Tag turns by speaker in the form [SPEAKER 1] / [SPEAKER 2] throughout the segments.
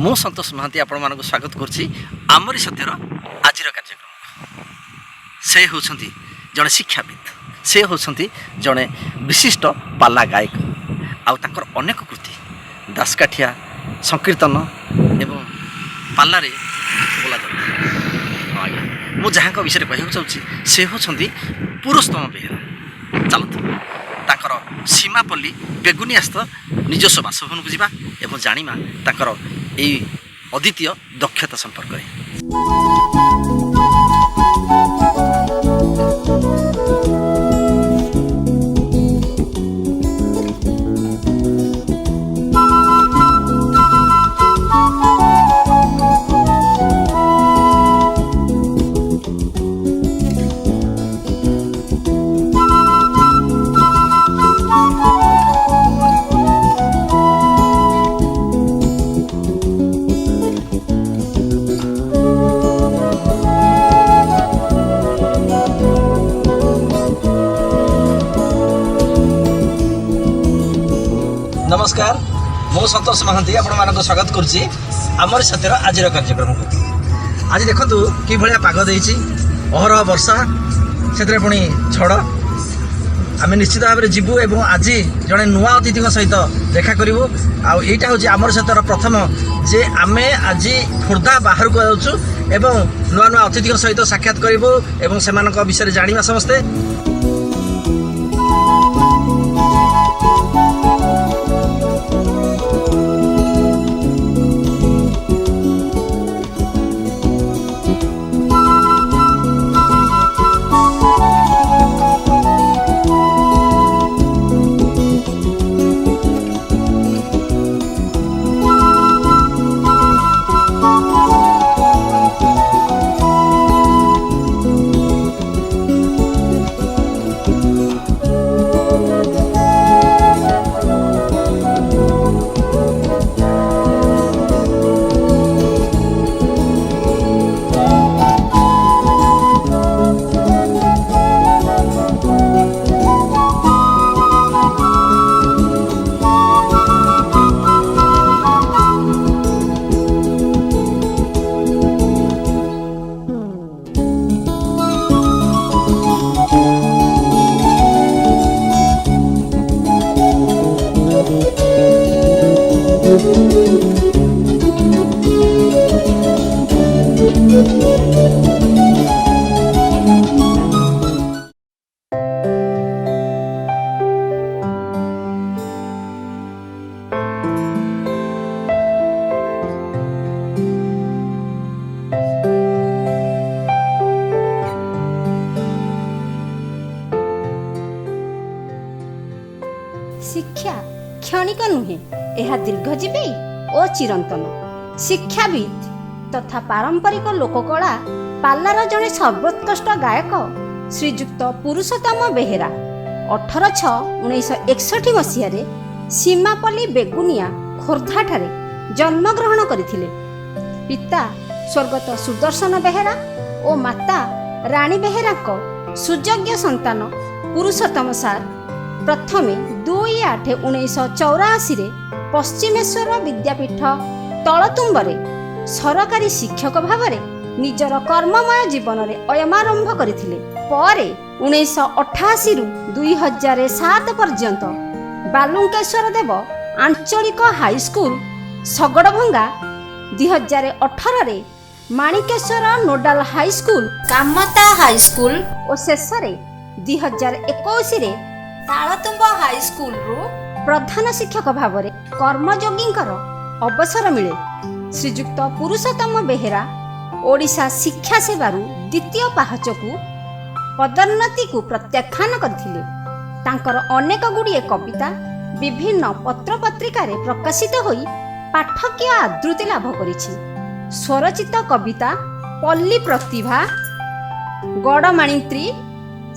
[SPEAKER 1] मु संतोष महांती आपण मानक स्वागत करुच्ची आमरी सत्यर आज कार्यक्रम। से होती जड़े शिक्षाविद, से होती जड़े विशिष्ट पाला गायक आउर अनेक कृति दासकाठिया संकीर्तन एवं पालारे बोला जाए। मु जहाँ विषय कहूँ चाहूँगी से होती पुरुषोत्तम बेहेरा। चलत ताकर सीमापल्ली बेगुनियास्थ निजस्व बासभवन को जावा एवं जानिमा ताकर एई अद्वितीय दक्षता संपर्क में। नमस्कार, मु संतोष महांती आपण मानक स्वागत करुच्ची आमरी सत्यर आज कार्यक्रम को। आज देखु कि भाया पाग देछि अहरह वर्षा से पुणी झड़। आम निश्चित भाव में जीवु एवं आज जड़े नुआ अतिथि सहित देखा करूँ। आईटा हूँ आमरी सत्यर प्रथम जे आम आज खोर्धा बाहर को जाऊँ एवं नुआ नुआ अतिथि सहित साक्षात करूँ एवं से विषय जाना समस्ते।
[SPEAKER 2] शिक्षा क्षणिक नुहे, यह दीर्घजीवी और चिरंतन। शिक्षाविद तथा पारंपरिक लोककला पाल्लार जड़े सर्वोत्कृष्ट गायक श्रीजुक्त पुरुषोत्तम बेहेरा 18/6/1961 मसीह सीमापल्ली बेगुनिया खोर्धा ठारे जन्मग्रहण करथिले। पिता स्वर्गत सुदर्शन बेहेरा और माता रानी बेहेरा सुयोग्य संतान पुरुषोत्तम सार प्रथमे 2/8/1984 पश्चिमेश्वर विद्यापीठ तलतुंबरे सरकारी शिक्षक भाव निजर कर्ममय जीवन में अयमारंभ करथिले। परे 1988 रु 2007 पर्यंत बालुंकेश्वर देव आंचलिक हाईस्कूल सगड़भंगा, 2018 रे माणिकेश्वर नोडाल हाईस्कूल कामता हाईस्कूल और शेष 2021 रे तालतुंब हाईस्कूल रु प्रधान शिक्षक भाव में कर्मयोगी अवसर मिले। श्रीजुक्त पुरुषोत्तम बेहेरा ओडिशा शिक्षा सेवारू द्वितीय पाहच को पदोन्नति को प्रत्याख्यान करथिले। तांकर अनेक गुड़िए कविता विभिन्न पत्र पत्रिका प्रकाशित होई पाठकीय आदृति लाभ करिछि। स्वरचित कविता पल्ली प्रतिभा, गड़माणित्री,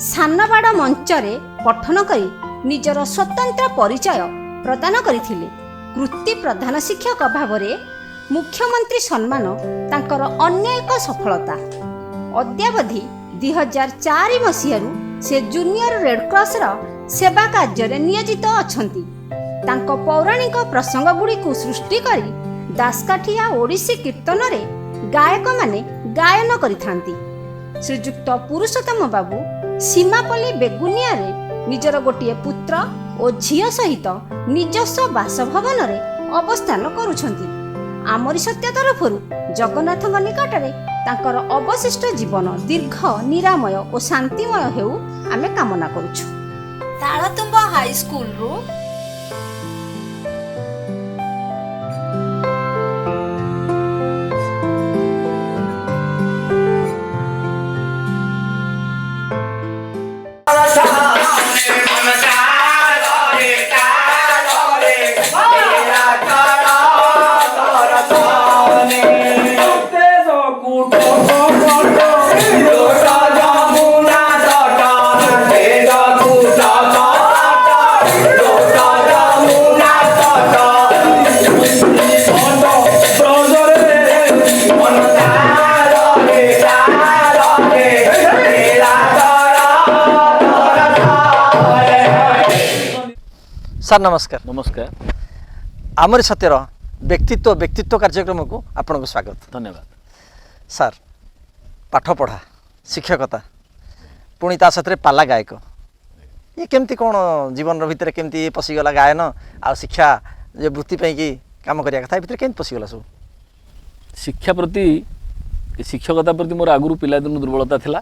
[SPEAKER 2] सानबाड़ मंचरे पठन करी निजर स्वतंत्र परिचय प्रदान करथिले। कृति प्रधान शिक्षक भाव में मुख्यमंत्री सम्मान तांकर अन्य एक सफलता। अद्यावधि 2004 मसीह से जूनियर रेड क्रॉस सेवा कार्य नियोजित अछंती। तांको पौराणिक प्रसंग गुड़ी को सृष्टि करी ଦାସକାଠିଆ ଓଡ଼ିଶୀ କୀର୍ତ୍ତନରେ ଗାୟକମାନେ ଗାୟନ କରିଥାନ୍ତି। ଶ୍ରୀଯୁକ୍ତ ପୁରୁଷୋତ୍ତମ ବାବୁ ସୀମାପଲ୍ଲୀ ବେଗୁନିଆରେ ନିଜର ଗୋଟିଏ ପୁତ୍ର ଓ ଝିଅ ସହିତ ନିଜସ୍ୱ ବାସଭବନରେ ଅବସ୍ଥାନ କରୁଛନ୍ତି। ଆମରି ସତ୍ୟ ତରଫରୁ ଜଗନ୍ନାଥଙ୍କ ନିକଟରେ ତାଙ୍କର ଅବଶିଷ୍ଟ ଜୀବନ ଦୀର୍ଘ, ନିରାମୟ ଓ ଶାନ୍ତିମୟ ହେଉ ଆମେ କାମନା କରୁଛୁ। ତାଳତୁମ୍ବ ହାଇସ୍କୁଲରୁ
[SPEAKER 1] ସାର୍ ନମସ୍କାର।
[SPEAKER 3] नमस्कार।
[SPEAKER 1] ଆମରି ସତ୍ୟର ବ୍ୟକ୍ତିତ୍ୱ କାର୍ଯ୍ୟକ୍ରମକୁ ଆପଣଙ୍କୁ ସ୍ୱାଗତ।
[SPEAKER 3] धन्यवाद।
[SPEAKER 1] ସାର୍, ପାଠପଢ଼ା, ଶିକ୍ଷକତା, ପୁଣି ତା ସାଥିରେ ପାଲା ଗାୟକ, ଇଏ କେମିତି କ'ଣ ଜୀବନର ଭିତରେ କେମିତି ପଶିଗଲା? ଗାୟନ ଆଉ ଶିକ୍ଷା ଯେ ବୃତ୍ତି ପାଇଁକି କାମ କରିବା କଥା, ଏ ଭିତରେ କେମିତି ପଶିଗଲା ସବୁ?
[SPEAKER 3] शिक्षा प्रति शिक्षकता प्रति मोर आगुरी पिलादिन दुर्बलता थिला।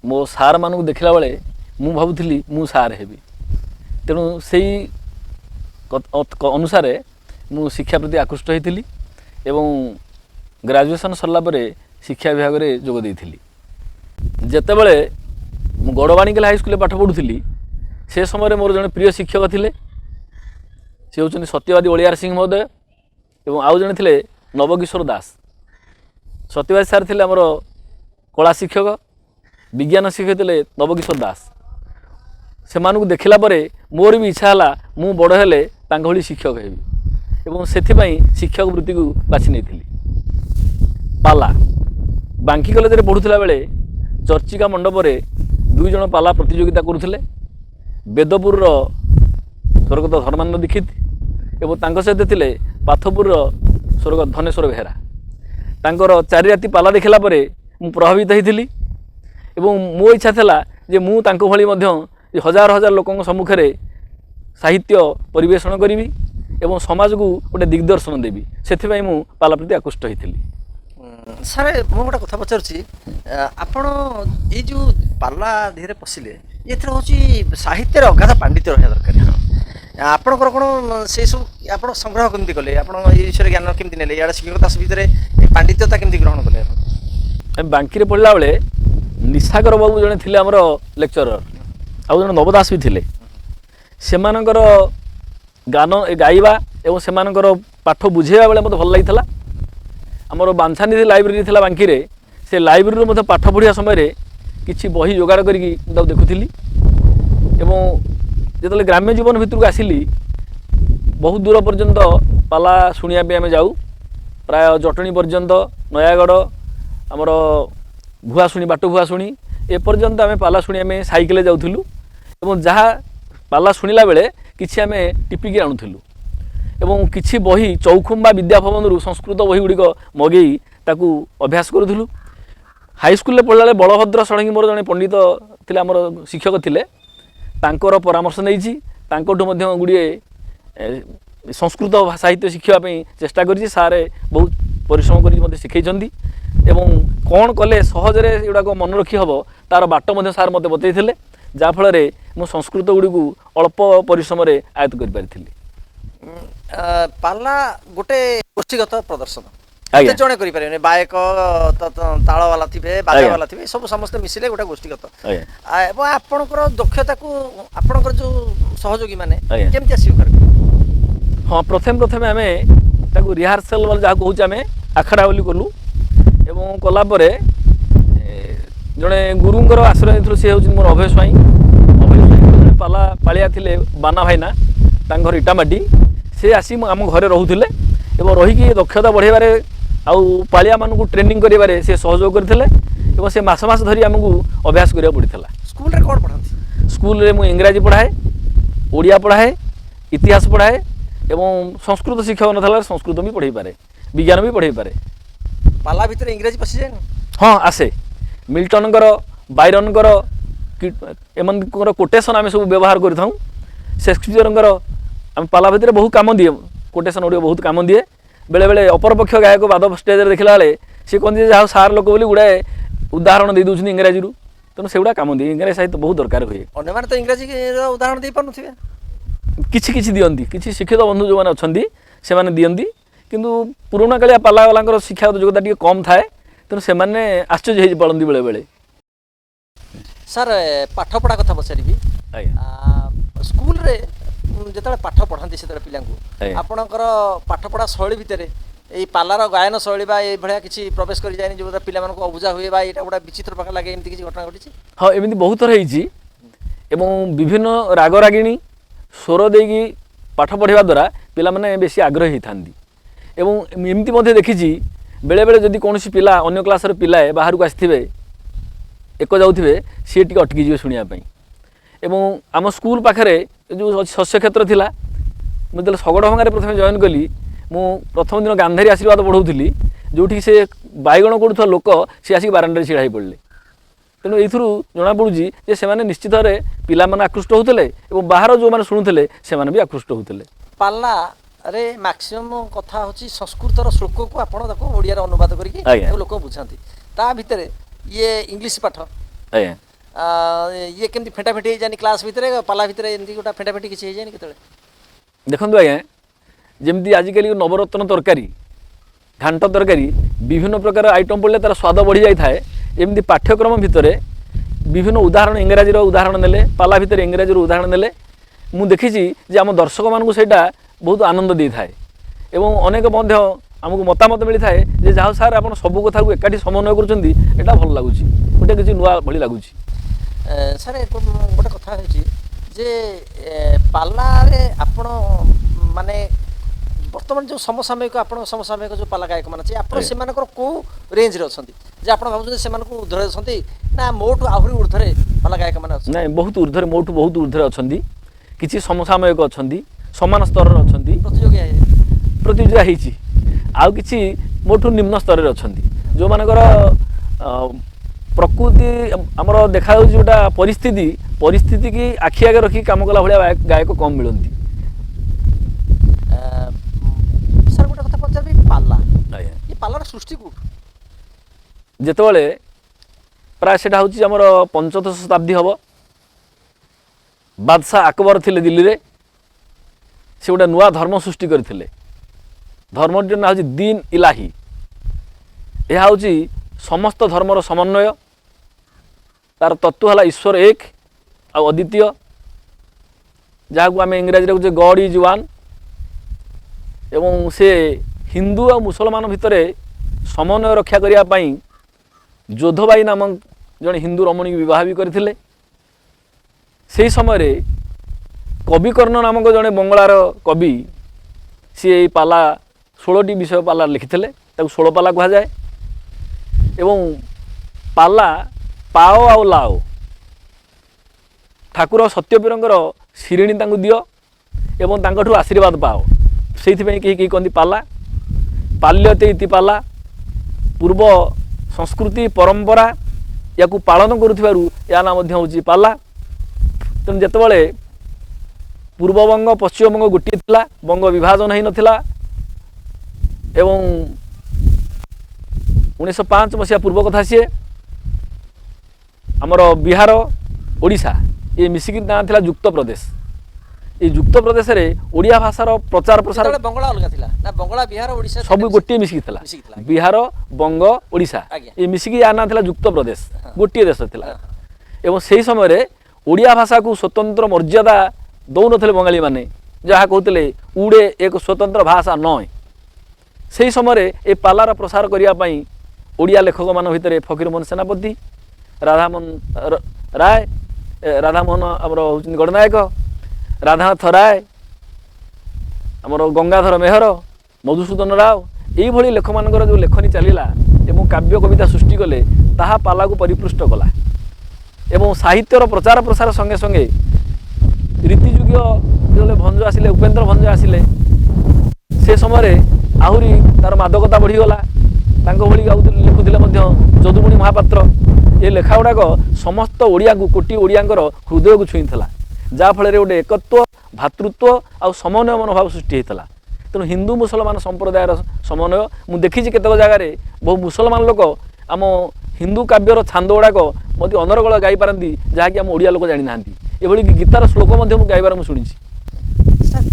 [SPEAKER 3] मो सार मानू देखला बेले मु भाबुथिली मु सार हेबी, तेणु से अनुसार मु शिक्षा प्रति आकृष्ट होइथिली एवं ग्रेजुएशन सरला परे शिक्षा विभाग रे जोग देइथिली। जेतेबेले मु गड़वाणीकेला हाई स्कूल पाठ पढ़ुथिली से समय मोर जने प्रिय शिक्षक थिले, से होचनी सत्यवादी ओलियार सिंह महोदय एवं आउ जने थिले नवकिशोर दास। सत्यवादी सार थिले हमर कला शिक्षक, विज्ञान शिक्षक थिले नवकिशोर दास। से मानू देखला परे मोर भी इच्छा हला मु बड़ हेले तांक भली शिक्षक हेबी एवं सेथिपाई शिक्षक वृत्ति को बाछि नेथिली। पाला बांकी कॉलेज रे पढ़ुथिला बेले चर्चिका मंडप रे दुई जण पाला प्रतियोगिता करुथिले। बेदपुर रो स्वर्गत धर्मानंद दीक्षित एवं तांक सहित थिले पाथपुर रो स्वर्गत धनेश्वर बेहेरा। तांकर चारि राति पाला देखला परे मु प्रभावित होइथिली एवं मो इच्छा थिला जे मु तांको भली मध्य हजार हजार लोकଙ୍କ सम्मुखरे साहित्य परिवेषण करी एवं समाज को गोटे दिग्दर्शन देवी, से मु पाला प्रति आकृष्ट होइथिली।
[SPEAKER 1] ସାର୍, ମୁଁ ଗୋଟେ କଥା ପଚାରୁଛି, ଆପଣ ଏଇ ଯେଉଁ ପାଲା ଧୀରେ ପଶିଲେ, ଏଥିରେ ହେଉଛି ସାହିତ୍ୟରେ ଅଗାଧ ପାଣ୍ଡିତ୍ୟ ରହିବା ଦରକାର। ଆପଣଙ୍କର କ'ଣ ସେସବୁ ଆପଣ ସଂଗ୍ରହ କେମିତି କଲେ? ଆପଣ ଏଇ ବିଷୟରେ ଜ୍ଞାନ କେମିତି ନେଲେ? ଇଆଡ଼େ ଶିକ୍ଷକତା ଭିତରେ ପାଣ୍ଡିତ୍ୟତା କେମିତି ଗ୍ରହଣ କଲେ?
[SPEAKER 3] ଆମେ ବାଙ୍କିରେ ପଢ଼ିଲା ବେଳେ ନିଶାକର ବାବୁ ଜଣେ ଥିଲେ ଆମର ଲେକ୍ଚରର, ଆଉ ଜଣେ ନବଦାସ ବି ଥିଲେ। ସେମାନଙ୍କର ଗାନ ଗାଇବା ଏବଂ ସେମାନଙ୍କର ପାଠ ବୁଝେଇବା ବେଳେ ମୋତେ ଭଲ ଲାଗିଥିଲା। ଆମର ବାଞ୍ଛାନିଧି ଲାଇବ୍ରେରୀ ଥିଲା ବାଙ୍କିରେ, ସେ ଲାଇବ୍ରେରୀରୁ ମଧ୍ୟ ପାଠ ପଢ଼ିବା ସମୟରେ କିଛି ବହି ଯୋଗାଡ଼ କରିକି ମୁଁ ତାକୁ ଦେଖୁଥିଲି। ଏବଂ ଯେତେବେଳେ ଗ୍ରାମ୍ୟ ଜୀବନ ଭିତରକୁ ଆସିଲି, ବହୁତ ଦୂର ପର୍ଯ୍ୟନ୍ତ ପାଲା ଶୁଣିବା ପାଇଁ ଆମେ ଯାଉ, ପ୍ରାୟ ଜଟଣୀ ପର୍ଯ୍ୟନ୍ତ, ନୟାଗଡ଼, ଆମର ଭୁଆଶୁଣି, ବାଟ ଭୁଆଶୁଣି ଏପର୍ଯ୍ୟନ୍ତ ଆମେ ପାଲା ଶୁଣିବା ପାଇଁ ସାଇକେଲରେ ଯାଉଥିଲୁ ଏବଂ ଯାହା ପାଲା ଶୁଣିଲା ବେଳେ କିଛି ଆମେ ଟିପିକି ଆଣୁଥିଲୁ ଏବଂ କିଛି ବହି ଚୌଖୁମ୍ବା ବିଦ୍ୟାଭବନରୁ ସଂସ୍କୃତ ବହି ଗୁଡ଼ିକ ମଗେଇ ତାକୁ ଅଭ୍ୟାସ କରୁଥିଲୁ। ହାଇସ୍କୁଲରେ ପଢ଼ିଲା ବେଳେ ବଳଭଦ୍ର ଷଡ଼ଙ୍ଗୀ ମୋର ଜଣେ ପଣ୍ଡିତ ଥିଲେ, ଆମର ଶିକ୍ଷକ ଥିଲେ, ତାଙ୍କର ପରାମର୍ଶ ନେଇଛି। ତାଙ୍କଠୁ ମଧ୍ୟ ଗୁଡ଼ିଏ ସଂସ୍କୃତ ସାହିତ୍ୟ ଶିଖିବା ପାଇଁ ଚେଷ୍ଟା କରିଛି। ସାରେ ବହୁତ ପରିଶ୍ରମ କରି ମୋତେ ଶିଖେଇଛନ୍ତି ଏବଂ କ'ଣ କଲେ ସହଜରେ ଏଗୁଡ଼ାକ ମନେ ରଖି ହେବ ତାର ବାଟ ମଧ୍ୟ ସାର୍ ମୋତେ ବତେଇଥିଲେ, ଯାହାଫଳରେ ମୁଁ ସଂସ୍କୃତ ଗୁଡ଼ିକୁ ଅଳ୍ପ ପରିଶ୍ରମରେ ଆୟତ୍ତ କରିପାରିଥିଲି।
[SPEAKER 1] ପାଲା ଗୋଟେ ଗୋଷ୍ଠୀଗତ ପ୍ରଦର୍ଶନ,
[SPEAKER 3] ଆଜ୍ଞା।
[SPEAKER 1] ଜଣେ କରିପାରିବେନି, ବାୟକ ତାଳବାଲା ଥିବେ, ବାଜାବାଲା ଥିବେ, ସବୁ ସମସ୍ତେ ମିଶିଲେ ଗୋଟେ ଗୋଷ୍ଠୀଗତ। ଏବଂ ଆପଣଙ୍କର ଦକ୍ଷତାକୁ ଆପଣଙ୍କର ଯେଉଁ ସହଯୋଗୀ ମାନେ କେମିତି ଆସିବ?
[SPEAKER 3] ହଁ, ପ୍ରଥମେ ଆମେ ତାକୁ ରିହାର୍ସାଲ ଯାହା କହୁଛେ ଆମେ ଆଖଡ଼ା ବୋଲି କଲୁ ଏବଂ କଲା ପରେ ଜଣେ ଗୁରୁଙ୍କର ଆଶ୍ରୟ ନେଇଥିଲୁ। ସେ ହେଉଛି ମୋର ଅଭୟ ସ୍ୱାଇଁ। ଅଭୟ ସ୍ୱାଇଁ ଜଣେ ପାଲା ପାଳିଆ ଥିଲେ, ବାନା ଭାଇନା, ତାଙ୍କ ଘର ଇଟାମାଟି। ସେ ଆସି ଆମ ଘରେ ରହୁଥିଲେ ଏବଂ ରହିକି ଦକ୍ଷତା ବଢ଼େଇବାରେ ଆଉ ପାଳିଆମାନଙ୍କୁ ଟ୍ରେନିଂ କରିବାରେ ସେ ସହଯୋଗ କରିଥିଲେ ଏବଂ ସେ ମାସ ମାସ ଧରି ଆମକୁ ଅଭ୍ୟାସ କରିବାକୁ ପଡ଼ିଥିଲା।
[SPEAKER 1] ସ୍କୁଲରେ କ'ଣ ପଢ଼ାନ୍ତି?
[SPEAKER 3] ସ୍କୁଲରେ ମୁଁ ଇଂରାଜୀ ପଢ଼ାଏ, ଓଡ଼ିଆ ପଢ଼ାଏ, ଇତିହାସ ପଢ଼ାଏ, एवं संस्कृत शिक्षक ना संस्कृत भी पढ़े पारे विज्ञान भी पढ़े पारे
[SPEAKER 1] पाला भितर इंग्राजी पशि जाए
[SPEAKER 3] हाँ आसे मिल्टनकर बायरनकर एमनकर कोटेसन आम सब व्यवहार कर शेक्सपियरकर आम पाला भितर बहुत काम दिए कोटेसन गुड़िक बहुत काम दिए बेले बेले अपरपक्ष गायक बाद स्टेज देखला बेले सी कहते जहाँ सार लोक बोली गुड़ाए उदाहरण दे दूसरी इंग्राजी तेणु से गुड़ा काम दिए इंग्राजी साहित्य बहुत दरकार हुए
[SPEAKER 1] अन्य तो इंग्राजी उदाहरण दे पारे
[SPEAKER 3] किछि किछि दियंती किछि शिक्षित बंधु जो मैंने अच्छी से दियंती किंतु पुराणा कालिया पाला वाला शिक्षागत योग्यता टी कम थाए तेणु से आश्चर्य हो पड़ती बेले बेले
[SPEAKER 1] सर पाठपढ़ा कथा पचारि स्कूल रे जो पाठ पढ़ाती से पिला आपणकर पाठपढ़ा शैली भितर ये पालार गायन शैली भाया किसी प्रवेश कर जाए जो पिला अबुझा हुए यहाँ गोटे विचित्र प्रकार लगे एमती किसी घटना घटी
[SPEAKER 3] हाँ एमती बहुत थर एवं विभिन्न रागरागिणी स्वर देकी पाठ पढ़ा द्वारा पिला माने बेसी आग्रही होता एवं एमती देखी बेले बेले जदि कौन पिला अन्य क्लास पिला बाहर को आसवे एक जाऊे सी टी अटकी जी शुणापी एवं आम स्कूल पाखे जो शस्य क्षेत्र थिला मुझे शगड़भंगार प्रथम जॉइन कली मु प्रथम दिन गांधारी आशीर्वाद पढ़ाऊली जोठी से बैगण करूवा लोक सी आसिक बारांडे छिड़ा पड़े तेणु ये जमापड़ी जे से निश्चित पिला माने आकृष्ट होते और बाहर जो मैंने शुणुले से भी आकृष्ट होते
[SPEAKER 1] पाला रे मैक्सिमम कथा होची संस्कृतर श्लोक को आपण ताको ओडिया रे अनुवाद करके लोक बुझाती ता भितर ये इंग्लिश पाठ ये केमती फेंटाफेटी जानी क्लास भितर पाला भितर एमती गोटा फेंटाफेटी किसी हो जाए केतले
[SPEAKER 3] देखंतु आज्ञा जमती आजिकल नवरत्न तरकारी घांट तरकारी विभिन्न प्रकार आइटम पड़े तार स्वाद बढ़ी जाए एमती पाठ्यक्रम भितर विभिन्न उदाहरण इंग्राजी उदाहरण नेले पाला भितर इंग्राजी उदाहरण नेले मु देखी आम दर्शक मानू सेटा बहुत आनंद दे थाए एवं अनेक आमको मतामत मिली थाए जे जहाँ सार आप सब कथा को एकाठी समन्वय कर भल लगुच गोटे किसी नुआ भली लगुच
[SPEAKER 1] सर गोटे कथा जे पाला रे आपण माने बर्तमान जो समसामयिक आपण समसामयिक जो पाला गायक मान आपण से को रेंज रे अछंती जे आपण भाबु से ऊर्ध्वर अछंती ना मोटू आहरी ऊर्ध्वरे पाला गायक मान अछंती
[SPEAKER 3] नहीं बहुत ऊर्ध्वरे मोटू बहुत ऊर्ध्वरे अछंती किछि समसामयिक अछंती समान स्तर रे अछंती प्रतियोगिता ହେଇଛି आउ किछि मोटू निम्न स्तर रे अछंती जो मानकर प्रकृति आमर देखा जोटा परिस्थिति की आखि आगे रखी काम कला भाया गायक कम मिलती
[SPEAKER 1] सर गोटे कथा पचारि पाला ये पालार सृष्टि को
[SPEAKER 3] जेतबेले प्राय सेटा होची हमर 15 शताब्दी हबो बादशाह अकबर थिले दिल्ली रे से गोटे नुआ धर्म सृष्टि करथिले धर्मटीर ना होची दीन इलाही यह होची समस्त धर्मर समन्वय तार तत्व है ईश्वर एक आ अद्वितीय जहाँ को आम इंग्राजी कहते गॉड इज वन एवं से हिंदू और मुसलमान भितर समन्वय रक्षा करने जोधबाई नामक जड़े हिंदू रमणी विवाह भी करते से समय कविकर्ण नामक जड़े बंगलार कवि सी पाला 16टी विषय पाला लिखिते 16 पाला कह जाए एवं पाला पाओ आउ लाओ ठाकुर सत्यपीरंकर शिरिणी तांकु दियो एवं तांकठु आशीर्वाद पाओ से कही कहती पाला पाल्यते इति पाला पूर्व संस्कृति परंपरा या पालन करुथिबारु या नाम होची पाला तेणु जेतबेले पूर्वबंग पश्चिमबंग गोटे थिला बंग विभाजन होई नथिला एवं 1905 मसीहा पूर्व कथा सी आमर बिहार ओडिशा ये मिसिकी ना थिला युक्त प्रदेश ये युक्त प्रदेश रे ओडिया भाषार प्रचार प्रसार
[SPEAKER 1] बंगला अलग थिला ना बंगला बिहार ओडिशा
[SPEAKER 3] सब गोटे मिसिकी थिला बिहार बंग ओडिशा ये मिसिकी या ना थिला युक्त प्रदेश गोटे देश थिला एवं सेही समय रे ओडिया भाषा को स्वतंत्र मर्यादा दौ नथिले बंगाली माने जहाँ कहते उड़े एक स्वतंत्र भाषा नय से समय ए पालार प्रसार करने ओडिया लेखक मान भितर फकीरमोहन सेनापति राधामोहन राय राधामोहन आमर होउछन गणनायक राधानाथ राय आमर गंगाधर मेहर मधुसूदन राव यही लेख मानकर जो लेखनी चलला एवं काव्य कविता सृष्टि कले ताहा पाला को परिपृष्ट कला एवं साहित्यर प्रचार प्रसार संगे संगे रीतिजुग जो भंज आसिले उपेन्द्र भंज आसिले से समय आहरी तार मादकता बढ़ीगला तांको भଳି लिखुଥିଲେ ମଧ୍ୟ ଯଦୁମଣି ମହାପାତ୍ର ଏ ଲେଖା ଗୁଡ଼ାକ ସମସ୍ତ ଓଡ଼ିଆଙ୍କୁ କୋଟି ଓଡ଼ିଆଙ୍କର ହୃଦୟକୁ ଛୁଇଁଥିଲା ଯାହାଫଳରେ ଗୋଟେ ଏକତ୍ୱ ଭାତୃତ୍ୱ ଆଉ ସମନ୍ୱୟ ମନୋଭାବ ସୃଷ୍ଟି ହୋଇଥିଲା ତେଣୁ ହିନ୍ଦୁ ମୁସଲମାନ ସମ୍ପ୍ରଦାୟର ସମନ୍ୱୟ ମୁଁ ଦେଖିଛି କେତେକ ଜାଗାରେ ବହୁ ମୁସଲମାନ ଲୋକ ଆମ ହିନ୍ଦୁ କାବ୍ୟର ଛାନ୍ଦ ଗୁଡ଼ାକ ମଧ୍ୟ ଅନର୍ଗଳ ଗାଇପାରନ୍ତି ଯାହାକି ଆମ ଓଡ଼ିଆ ଲୋକ ଜାଣିନାହାନ୍ତି ଏଭଳି ଗୀତାର ଶ୍ଲୋକ ମଧ୍ୟ ମୁଁ ଗାଇବାର ମୁଁ ଶୁଣିଛି।
[SPEAKER 4] ସାର୍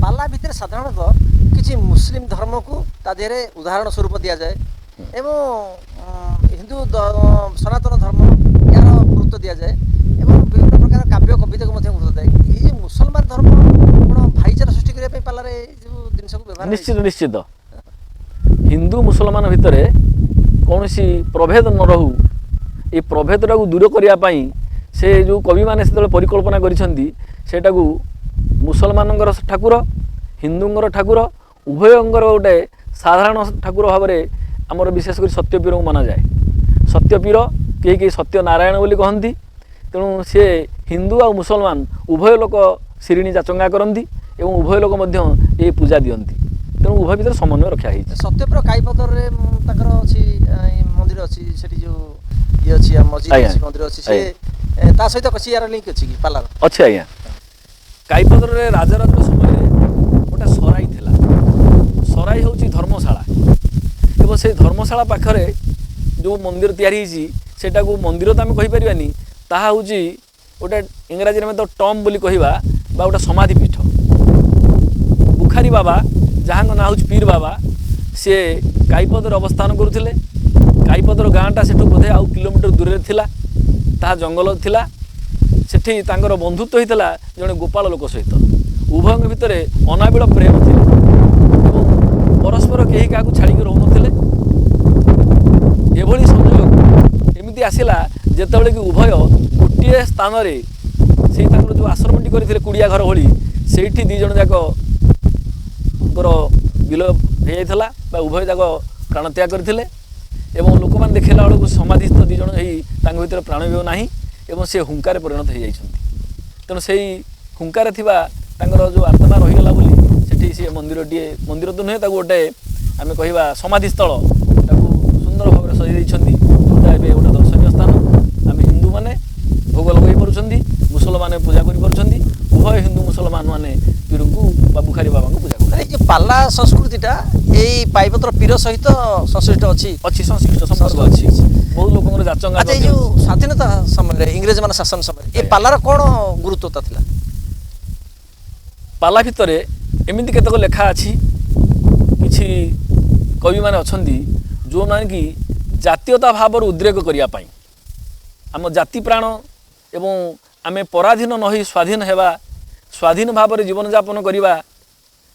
[SPEAKER 4] ପାଲା ଭିତରେ ସାଧାରଣତଃ କିଛି ମୁସଲିମ ଧର୍ମକୁ ତା ଦେହରେ ଉଦାହରଣ ସ୍ୱରୂପ ଦିଆଯାଏ ଏବଂ ହିନ୍ଦୁ ସନାତନ ଧର୍ମ ଏହାର ଗୁରୁତ୍ୱ ଦିଆଯାଏ ଏବଂ ବିଭିନ୍ନ ପ୍ରକାର କାବ୍ୟ କବିତାକୁ ମଧ୍ୟ ଗୁରୁତ୍ୱ ଦିଆଯାଏ। ଏଇ ଯେଉଁ ମୁସଲମାନ ଧର୍ମ କ'ଣ ଭାଇଚାରା ସୃଷ୍ଟି କରିବା ପାଇଁ ପାଲାରେ ଏଇ ଯେଉଁ ଜିନିଷକୁ ବ୍ୟବହାର
[SPEAKER 3] ନିଶ୍ଚିତ ହିନ୍ଦୁ ମୁସଲମାନ ଭିତରେ କୌଣସି ପ୍ରଭେଦ ନ ରହୁ ଏ ପ୍ରଭେଦଟାକୁ ଦୂର କରିବା ପାଇଁ ସେ ଯେଉଁ କବିମାନେ ସେତେବେଳେ ପରିକଳ୍ପନା କରିଛନ୍ତି ସେଇଟାକୁ ମୁସଲମାନଙ୍କର ଠାକୁର ହିନ୍ଦୁଙ୍କର ଠାକୁର ଉଭୟଙ୍କର ଗୋଟେ ସାଧାରଣ ଠାକୁର ଭାବରେ ଆମର ବିଶେଷ କରି ସତ୍ୟପୀରଙ୍କୁ ମନାଯାଏ। ସତ୍ୟପୀର କେହି ସତ୍ୟନାରାୟଣ ବୋଲି କହନ୍ତି ତେଣୁ ସେ ହିନ୍ଦୁ ଆଉ ମୁସଲମାନ ଉଭୟ ଲୋକ ଶିରିଣୀ ଯାଚଙ୍ଗା କରନ୍ତି ଏବଂ ଉଭୟ ଲୋକ ମଧ୍ୟ ଏ ପୂଜା ଦିଅନ୍ତି ତେଣୁ ଉଭୟ ଭିତରେ ସମନ୍ୱୟ ରକ୍ଷା ହେଇଛି।
[SPEAKER 4] ସତ୍ୟପୀର କାଇପଦରରେ ତାଙ୍କର ଅଛି ମନ୍ଦିର ଅଛି ସେଠି ଯେଉଁ ଇଏ ଅଛି ମସଜିଦ୍ ଅଛି ମନ୍ଦିର ଅଛି ସେ ତା ସହିତ କିଛି ୟାର ଲିଙ୍କ ଅଛି କି ପାଲାର?
[SPEAKER 3] ଅଛି ଆଜ୍ଞା। କାଇପଦରରେ ରାଜରାଜର ସମୟରେ ଗୋଟେ ସରାଇ ଥିଲା ସରାଇ ହେଉଛି ଧର୍ମଶାଳା ଏବଂ ସେଇ ଧର୍ମଶାଳା ପାଖରେ ଯେଉଁ ମନ୍ଦିର ତିଆରି ହେଇଛି ସେଇଟାକୁ ମନ୍ଦିର ତ ଆମେ କହିପାରିବାନି ତାହା ହେଉଛି ଗୋଟେ ଇଂରାଜୀରେ ଆମେ ତ ଟମ୍ ବୋଲି କହିବା ବା ଗୋଟେ ସମାଧି ପୀଠ। ବୁଖାରୀ ବାବା ଯାହାଙ୍କ ନାଁ ହେଉଛି ପୀର ବାବା ସେ କାଇପଦରେ ଅବସ୍ଥାନ କରୁଥିଲେ। କାଇପଦର ଗାଁଟା ସେଠୁ ବୋଧେ ଆଉ କିଲୋମିଟର ଦୂରରେ ଥିଲା ତାହା ଜଙ୍ଗଲ ଥିଲା ସେଠି ତାଙ୍କର ବନ୍ଧୁତ୍ୱ ହୋଇଥିଲା ଜଣେ ଗୋପାଳ ଲୋକ ସହିତ ଉଭୟଙ୍କ ଭିତରେ ଅନାବିଳ ପ୍ରେମ ଥିଲା ଏବଂ ପରସ୍ପର କେହି କାହାକୁ ଛାଡ଼ିକି ରହୁନଥିଲେ। ଏଭଳି ସଂଯୋଗ ଏମିତି ଆସିଲା ଯେତେବେଳେ କି ଉଭୟ ଗୋଟିଏ ସ୍ଥାନରେ ସେଇ ତାଙ୍କର ଯେଉଁ ଆଶ୍ରମଟି କରିଥିଲେ କୁଡ଼ିଆ ଘର ଭଳି ସେଇଠି ଦୁଇ ଜଣ ଯାକଙ୍କର ବିଲୋପ ହୋଇଯାଇଥିଲା ବା ଉଭୟ ଯାକ ପ୍ରାଣତ୍ୟାଗ କରିଥିଲେ ଏବଂ ଲୋକମାନେ ଦେଖିଲା ବେଳକୁ ସମାଧିସ୍ଥ ଦୁଇ ଜଣ ହେଇ ତାଙ୍କ ଭିତରେ ପ୍ରାଣବିୟ ନାହିଁ ଏବଂ ସେ ହୁଙ୍କାରେ ପରିଣତ ହୋଇଯାଇଛନ୍ତି ତେଣୁ ସେଇ ହୁଙ୍କାରେ ଥିବା ତାଙ୍କର ଯେଉଁ ଆତ୍ମା ରହିଗଲା ବୋଲି ସେଠି ସେ ମନ୍ଦିରଟିଏ ମନ୍ଦିର ତ ନୁହେଁ ତାକୁ ଗୋଟେ ଆମେ କହିବା ସମାଧିସ୍ଥଳ ତାକୁ ସୁନ୍ଦର ଭାବରେ ସଜାଇ ଦେଇଛନ୍ତି ଯେଉଁଟା ଏବେ ଗୋଟେ ଦର୍ଶନୀୟ ସ୍ଥାନ ଆମେ ହିନ୍ଦୁମାନେ ଭୋଗ ଲଗାଇ ପାରୁଛନ୍ତି ମୁସଲମାନ ପୂଜା କରିପାରୁଛନ୍ତି ଉଭୟ ହିନ୍ଦୁ ମୁସଲମାନ ମାନେ ପୀରଙ୍କୁ ବା ବୁଖାରୀ ବାବାଙ୍କୁ ପୂଜା କରୁଛନ୍ତି।
[SPEAKER 4] ଏଇ ଯେଉଁ ପାଲା ସଂସ୍କୃତିଟା ଏଇ ପାଇପତ୍ର ପୀର ସହିତ ସଂଶ୍ଳିଷ୍ଟ ଅଛି
[SPEAKER 3] ସଂଶ୍ଳିଷ୍ଟ ସମ୍ପର୍କ ଅଛି ବହୁତ ଲୋକଙ୍କର ଯାଚଙ୍ଗା।
[SPEAKER 4] ଆଚ୍ଛା ଏଇ ଯେଉଁ ସ୍ୱାଧୀନତା ସମୟରେ ଇଂରେଜମାନେ ଶାସନ ସମୟରେ ଏ ପାଲାର କ'ଣ ଗୁରୁତ୍ୱତା ଥିଲା?
[SPEAKER 3] ପାଲା ଭିତରେ ଏମିତି କେତେକ ଲେଖା ଅଛି କିଛି କବିମାନେ ଅଛନ୍ତି ଯେଉଁମାନେ କି ଜାତୀୟତା ଭାବର ଉଦ୍ରେକ କରିବା ପାଇଁ ଆମ ଜାତି ପ୍ରାଣ ଏବଂ ଆମେ ପରାଧୀନ ନ ହୋଇ ସ୍ୱାଧୀନ ହେବା ସ୍ୱାଧୀନ ଭାବରେ ଜୀବନଯାପନ କରିବା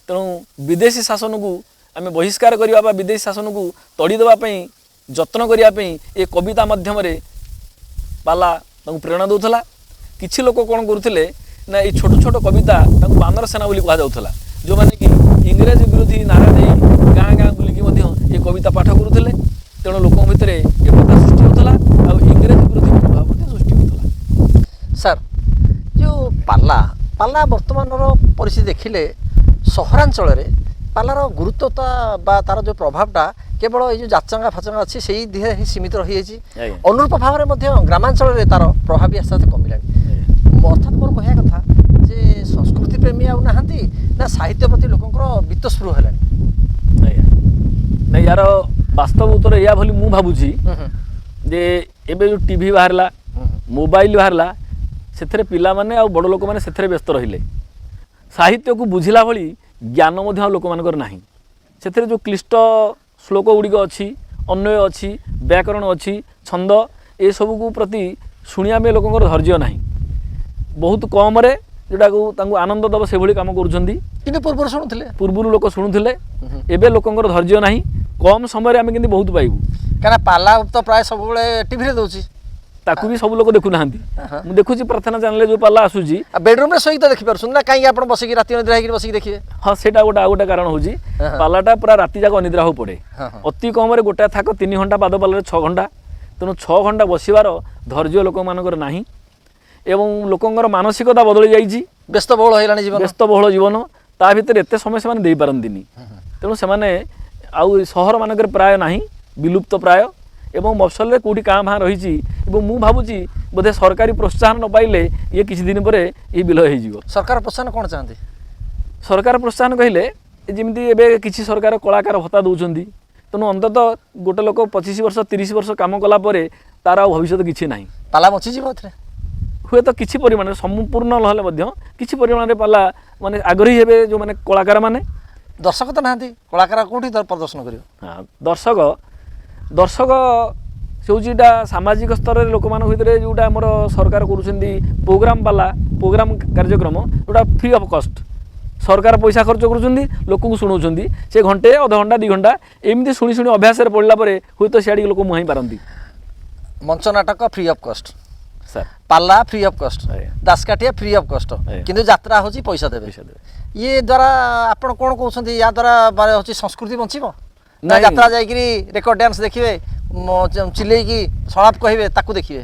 [SPEAKER 3] ତେଣୁ ବିଦେଶୀ ଶାସନକୁ ଆମେ ବହିଷ୍କାର କରିବା ବା ବିଦେଶୀ ଶାସନକୁ ତଡ଼ିଦେବା ପାଇଁ ଯତ୍ନ କରିବା ପାଇଁ ଏ କବିତା ମାଧ୍ୟମରେ ପାଲା ତାଙ୍କୁ ପ୍ରେରଣା ଦେଉଥିଲା। କିଛି ଲୋକ କ'ଣ କରୁଥିଲେ ନା ଏଇ ଛୋଟ ଛୋଟ କବିତା ତାଙ୍କୁ ବାନର ସେନା ବୋଲି କୁହାଯାଉଥିଲା ଯେଉଁମାନେ କି ଇଂରେଜ ବିରୋଧୀ ନାରା ଦେଇ ଗାଁ ଗାଁ ବୁଲିକି ମଧ୍ୟ ଏ କବିତା ପାଠ କରୁଥିଲେ ତେଣୁ ଲୋକଙ୍କ ଭିତରେ ଏକତା ସୃଷ୍ଟି ହେଉଥିଲା ଆଉ ଇଂରେଜ ବିରୋଧୀ ମନୋଭାବ ମଧ୍ୟ ସୃଷ୍ଟି ହେଉଥିଲା।
[SPEAKER 4] ସାର୍ ଯେଉଁ ପାଲା ବର୍ତ୍ତମାନର ପରିସ୍ଥିତି ଦେଖିଲେ ସହରାଞ୍ଚଳରେ ପାଲାର ଗୁରୁତ୍ୱତା ବା ତାର ଯେଉଁ ପ୍ରଭାବଟା କେବଳ ଏଇ ଯେଉଁ ଯାଚଙ୍ଗା ଫାଚଙ୍ଗା ଅଛି ସେଇ ଦିହରେ ହିଁ ସୀମିତ ରହିଯାଇଛି ଅନୁରୂପ ଭାବରେ ମଧ୍ୟ ଗ୍ରାମାଞ୍ଚଳରେ ତାର ପ୍ରଭାବ ବି ଆସ୍ତେ ଆସ୍ତେ କମିଲାଣି। ଅର୍ଥାତ୍ ମୋର କହିବା କଥା ଯେ ସଂସ୍କୃତି ପ୍ରେମୀ ଆଉ ନାହାନ୍ତି ନା ସାହିତ୍ୟ ପ୍ରତି ଲୋକଙ୍କର ବିତସ୍ପୃହ ହେଲାଣି?
[SPEAKER 3] ନାଇଁ ୟାର ବାସ୍ତବ ଉତ୍ତର ଏଇଆ ବୋଲି ମୁଁ ଭାବୁଛି ଯେ ଏବେ ଯେଉଁ ଟିଭି ବାହାରିଲା ମୋବାଇଲ ବାହାରିଲା ସେଥିରେ ପିଲାମାନେ ଆଉ ବଡ଼ ଲୋକମାନେ ସେଥିରେ ବ୍ୟସ୍ତ ରହିଲେ ସାହିତ୍ୟକୁ ବୁଝିଲା ଭଳି ଜ୍ଞାନ ମଧ୍ୟ ଆଉ ଲୋକମାନଙ୍କର ନାହିଁ। ସେଥିରେ ଯେଉଁ କ୍ଲିଷ୍ଟ ଶ୍ଲୋକ ଗୁଡ଼ିକ ଅଛି ଅନ୍ୱୟ ଅଛି ବ୍ୟାକରଣ ଅଛି ଛନ୍ଦ ଏସବୁକୁ ପ୍ରତି ଶୁଣିବା ପାଇଁ ଲୋକଙ୍କର ଧୈର୍ଯ୍ୟ ନାହିଁ ବହୁତ କମରେ ଯେଉଁଟାକୁ ତାଙ୍କୁ ଆନନ୍ଦ ଦେବ ସେଭଳି କାମ କରୁଛନ୍ତି
[SPEAKER 4] କିନ୍ତୁ
[SPEAKER 3] ପୂର୍ବରୁ ଲୋକ ଶୁଣୁଥିଲେ ଏବେ ଲୋକଙ୍କର ଧୈର୍ଯ୍ୟ ନାହିଁ କମ୍ ସମୟରେ ଆମେ କିନ୍ତୁ ବହୁତ ପାଇବୁ
[SPEAKER 4] କାହିଁକିନା ପାଲା ତ ପ୍ରାୟ ସବୁବେଳେ ଟିଭିରେ ଦେଉଛି
[SPEAKER 3] ତାକୁ ବି ସବୁ ଲୋକ ଦେଖୁନାହାନ୍ତି। ମୁଁ ଦେଖୁଛି ପ୍ରାର୍ଥନା ଚ୍ୟାନେଲରେ ଯେଉଁ ପାଲା ଆସୁଛି
[SPEAKER 4] ବେଡରୁମ୍ରେ ଶୋଇକି ତ ଦେଖିପାରୁଛନ୍ତି ନା କାହିଁକି ଆପଣ ବସିକି ରାତି ଅନିଦ୍ରା ହେଇକି ବସିକି ଦେଖିବେ?
[SPEAKER 3] ହଁ ସେଇଟା ଗୋଟେ ଆଉ ଗୋଟେ କାରଣ ହେଉଛି ପାଲାଟା ପୁରା ରାତି ଯାକ ଅନିଦ୍ରା ହେବାକୁ ପଡ଼େ ଅତି କମରେ ଗୋଟାଏ ଥାକ 3 ଘଣ୍ଟା ପାଦ ପାଲାରେ 6 ଘଣ୍ଟା ତେଣୁ 6 ଘଣ୍ଟା ବସିବାର ଧୈର୍ଯ୍ୟ ଲୋକମାନଙ୍କର ନାହିଁ ଏବଂ ଲୋକଙ୍କର ମାନସିକତା ବଦଳି ଯାଇଛି
[SPEAKER 4] ବ୍ୟସ୍ତବହୁଳ ହେଇଗଲାଣି ଜୀବନ
[SPEAKER 3] ତା ଭିତରେ ଏତେ ସମୟ ସେମାନେ ଦେଇପାରନ୍ତିନି। ତେଣୁ ସେମାନେ ଆଉ ସହର ମାନଙ୍କରେ ପ୍ରାୟ ନାହିଁ, ବିଲୁପ୍ତ ପ୍ରାୟ, ଏବଂ ମଫସଲରେ କେଉଁଠି କାଁ ଭାଁ ରହିଛି। ଏବଂ ମୁଁ ଭାବୁଛି ବୋଧେ ସରକାରୀ ପ୍ରୋତ୍ସାହନ ନ ପାଇଲେ ଇଏ କିଛି ଦିନ ପରେ ଏଇ ବିଲୟ ହେଇଯିବ।
[SPEAKER 4] ସରକାର ପ୍ରୋତ୍ସାହନ କ'ଣ ଚାହାନ୍ତି?
[SPEAKER 3] ସରକାର ପ୍ରୋତ୍ସାହନ କହିଲେ ଯେମିତି ଏବେ କିଛି ସରକାର କଳାକାର ଭତ୍ତା ଦେଉଛନ୍ତି, ତେଣୁ ଅନ୍ତତଃ ଗୋଟେ ଲୋକ 25 ବର୍ଷ 30 ବର୍ଷ କାମ କଲା ପରେ ତାର ଆଉ ଭବିଷ୍ୟତ କିଛି ନାହିଁ।
[SPEAKER 4] ପାଲା ବଞ୍ଚିଯିବ ଏଥିରେ?
[SPEAKER 3] ହୁଏତ କିଛି ପରିମାଣରେ, ସମ୍ପୂର୍ଣ୍ଣ ନହେଲେ ମଧ୍ୟ କିଛି ପରିମାଣରେ ପାଲା ମାନେ ଆଗ୍ରହୀ ହେବେ ଯେଉଁମାନେ କଳାକାରମାନେ।
[SPEAKER 4] ଦର୍ଶକ ତ ନାହାନ୍ତି, କଳାକାର କେଉଁଠି ପ୍ରଦର୍ଶନ କରିବ?
[SPEAKER 3] ହଁ, ଦର୍ଶକ ସେ ହେଉଛି ଏଇଟା ସାମାଜିକ ସ୍ତରରେ ଲୋକମାନଙ୍କ ଭିତରେ ଯେଉଁଟା ଆମର ସରକାର କରୁଛନ୍ତି ପ୍ରୋଗ୍ରାମ କାର୍ଯ୍ୟକ୍ରମ, ଯେଉଁଟା ଫ୍ରି ଅଫ୍ କଷ୍ଟ। ସରକାର ପଇସା ଖର୍ଚ୍ଚ କରୁଛନ୍ତି, ଲୋକଙ୍କୁ ଶୁଣାଉଛନ୍ତି, ସେ ଘଣ୍ଟେ ଅଧଘଣ୍ଟା 2 ଘଣ୍ଟା ଏମିତି ଶୁଣି ଶୁଣି ଅଭ୍ୟାସରେ ପଡ଼ିଲା ପରେ ହୁଏତ ସିଆଡ଼ିକି ଲୋକ ମୁହାଁ ପାରନ୍ତି।
[SPEAKER 4] ମଞ୍ଚ ନାଟକ ଫ୍ରି ଅଫ୍ କଷ୍ଟ,
[SPEAKER 3] ସାର୍
[SPEAKER 4] ପାଲା ଫ୍ରି ଅଫ୍ କଷ୍ଟ,
[SPEAKER 3] ଆଜ୍ଞା।
[SPEAKER 4] ଦାସକାଠିଆ ଫ୍ରି ଅଫ୍ କଷ୍ଟ,
[SPEAKER 3] ଆଜ୍ଞା।
[SPEAKER 4] କିନ୍ତୁ ଯାତ୍ରା ହେଉଛି ପଇସା ଦେବେ। ଇଏ ଦ୍ୱାରା ଆପଣ କ'ଣ କହୁଛନ୍ତି? ୟା ଦ୍ୱାରା ହେଉଛି ସଂସ୍କୃତି ବଞ୍ଚିବ ନା?
[SPEAKER 3] ନାଇଁ।
[SPEAKER 4] ଯାତ୍ରା ଯାଇକିରି ରେକର୍ଡ ଡ୍ୟାନ୍ସ ଦେଖିବେ, ଚିଲେଇକି ସଳାପ କହିବେ, ତାକୁ ଦେଖିବେ?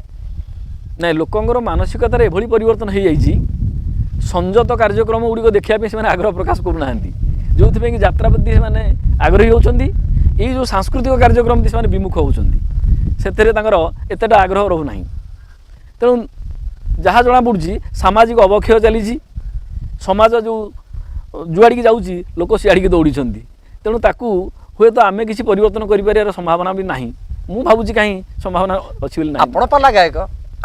[SPEAKER 3] ନାଇଁ, ଲୋକଙ୍କର ମାନସିକତାରେ ଏଭଳି ପରିବର୍ତ୍ତନ ହେଇଯାଇଛି, ସଂଯତ କାର୍ଯ୍ୟକ୍ରମ ଗୁଡ଼ିକ ଦେଖିବା ପାଇଁ ସେମାନେ ଆଗ୍ରହ ପ୍ରକାଶ କରୁନାହାନ୍ତି, ଯେଉଁଥିପାଇଁ କି ଯାତ୍ରା ପ୍ରତି ସେମାନେ ଆଗ୍ରହୀ ହେଉଛନ୍ତି। ଏଇ ଯେଉଁ ସାଂସ୍କୃତିକ କାର୍ଯ୍ୟକ୍ରମ ସେମାନେ ବିମୁଖ ହେଉଛନ୍ତି, ସେଥିରେ ତାଙ୍କର ଏତେଟା ଆଗ୍ରହ ରହୁନାହିଁ। ତେଣୁ ଯାହା ଜଣାପଡ଼ୁଛି ସାମାଜିକ ଅବକ୍ଷୟ ଚାଲିଛି। ସମାଜ ଯୁଆଡ଼ିକି ଯାଉଛି ଲୋକ ସିଆଡ଼ିକି ଦୌଡ଼ିଛନ୍ତି। ତେଣୁ ତାକୁ ହୁଏତ ଆମେ କିଛି ପରିବର୍ତ୍ତନ କରିପାରିବାର ସମ୍ଭାବନା ବି ନାହିଁ। ମୁଁ ଭାବୁଛି କାହିଁ ସମ୍ଭାବନା ଅଛି ବୋଲି ନାହିଁ।
[SPEAKER 4] ଆପଣ ପାଲା ଗାୟକ,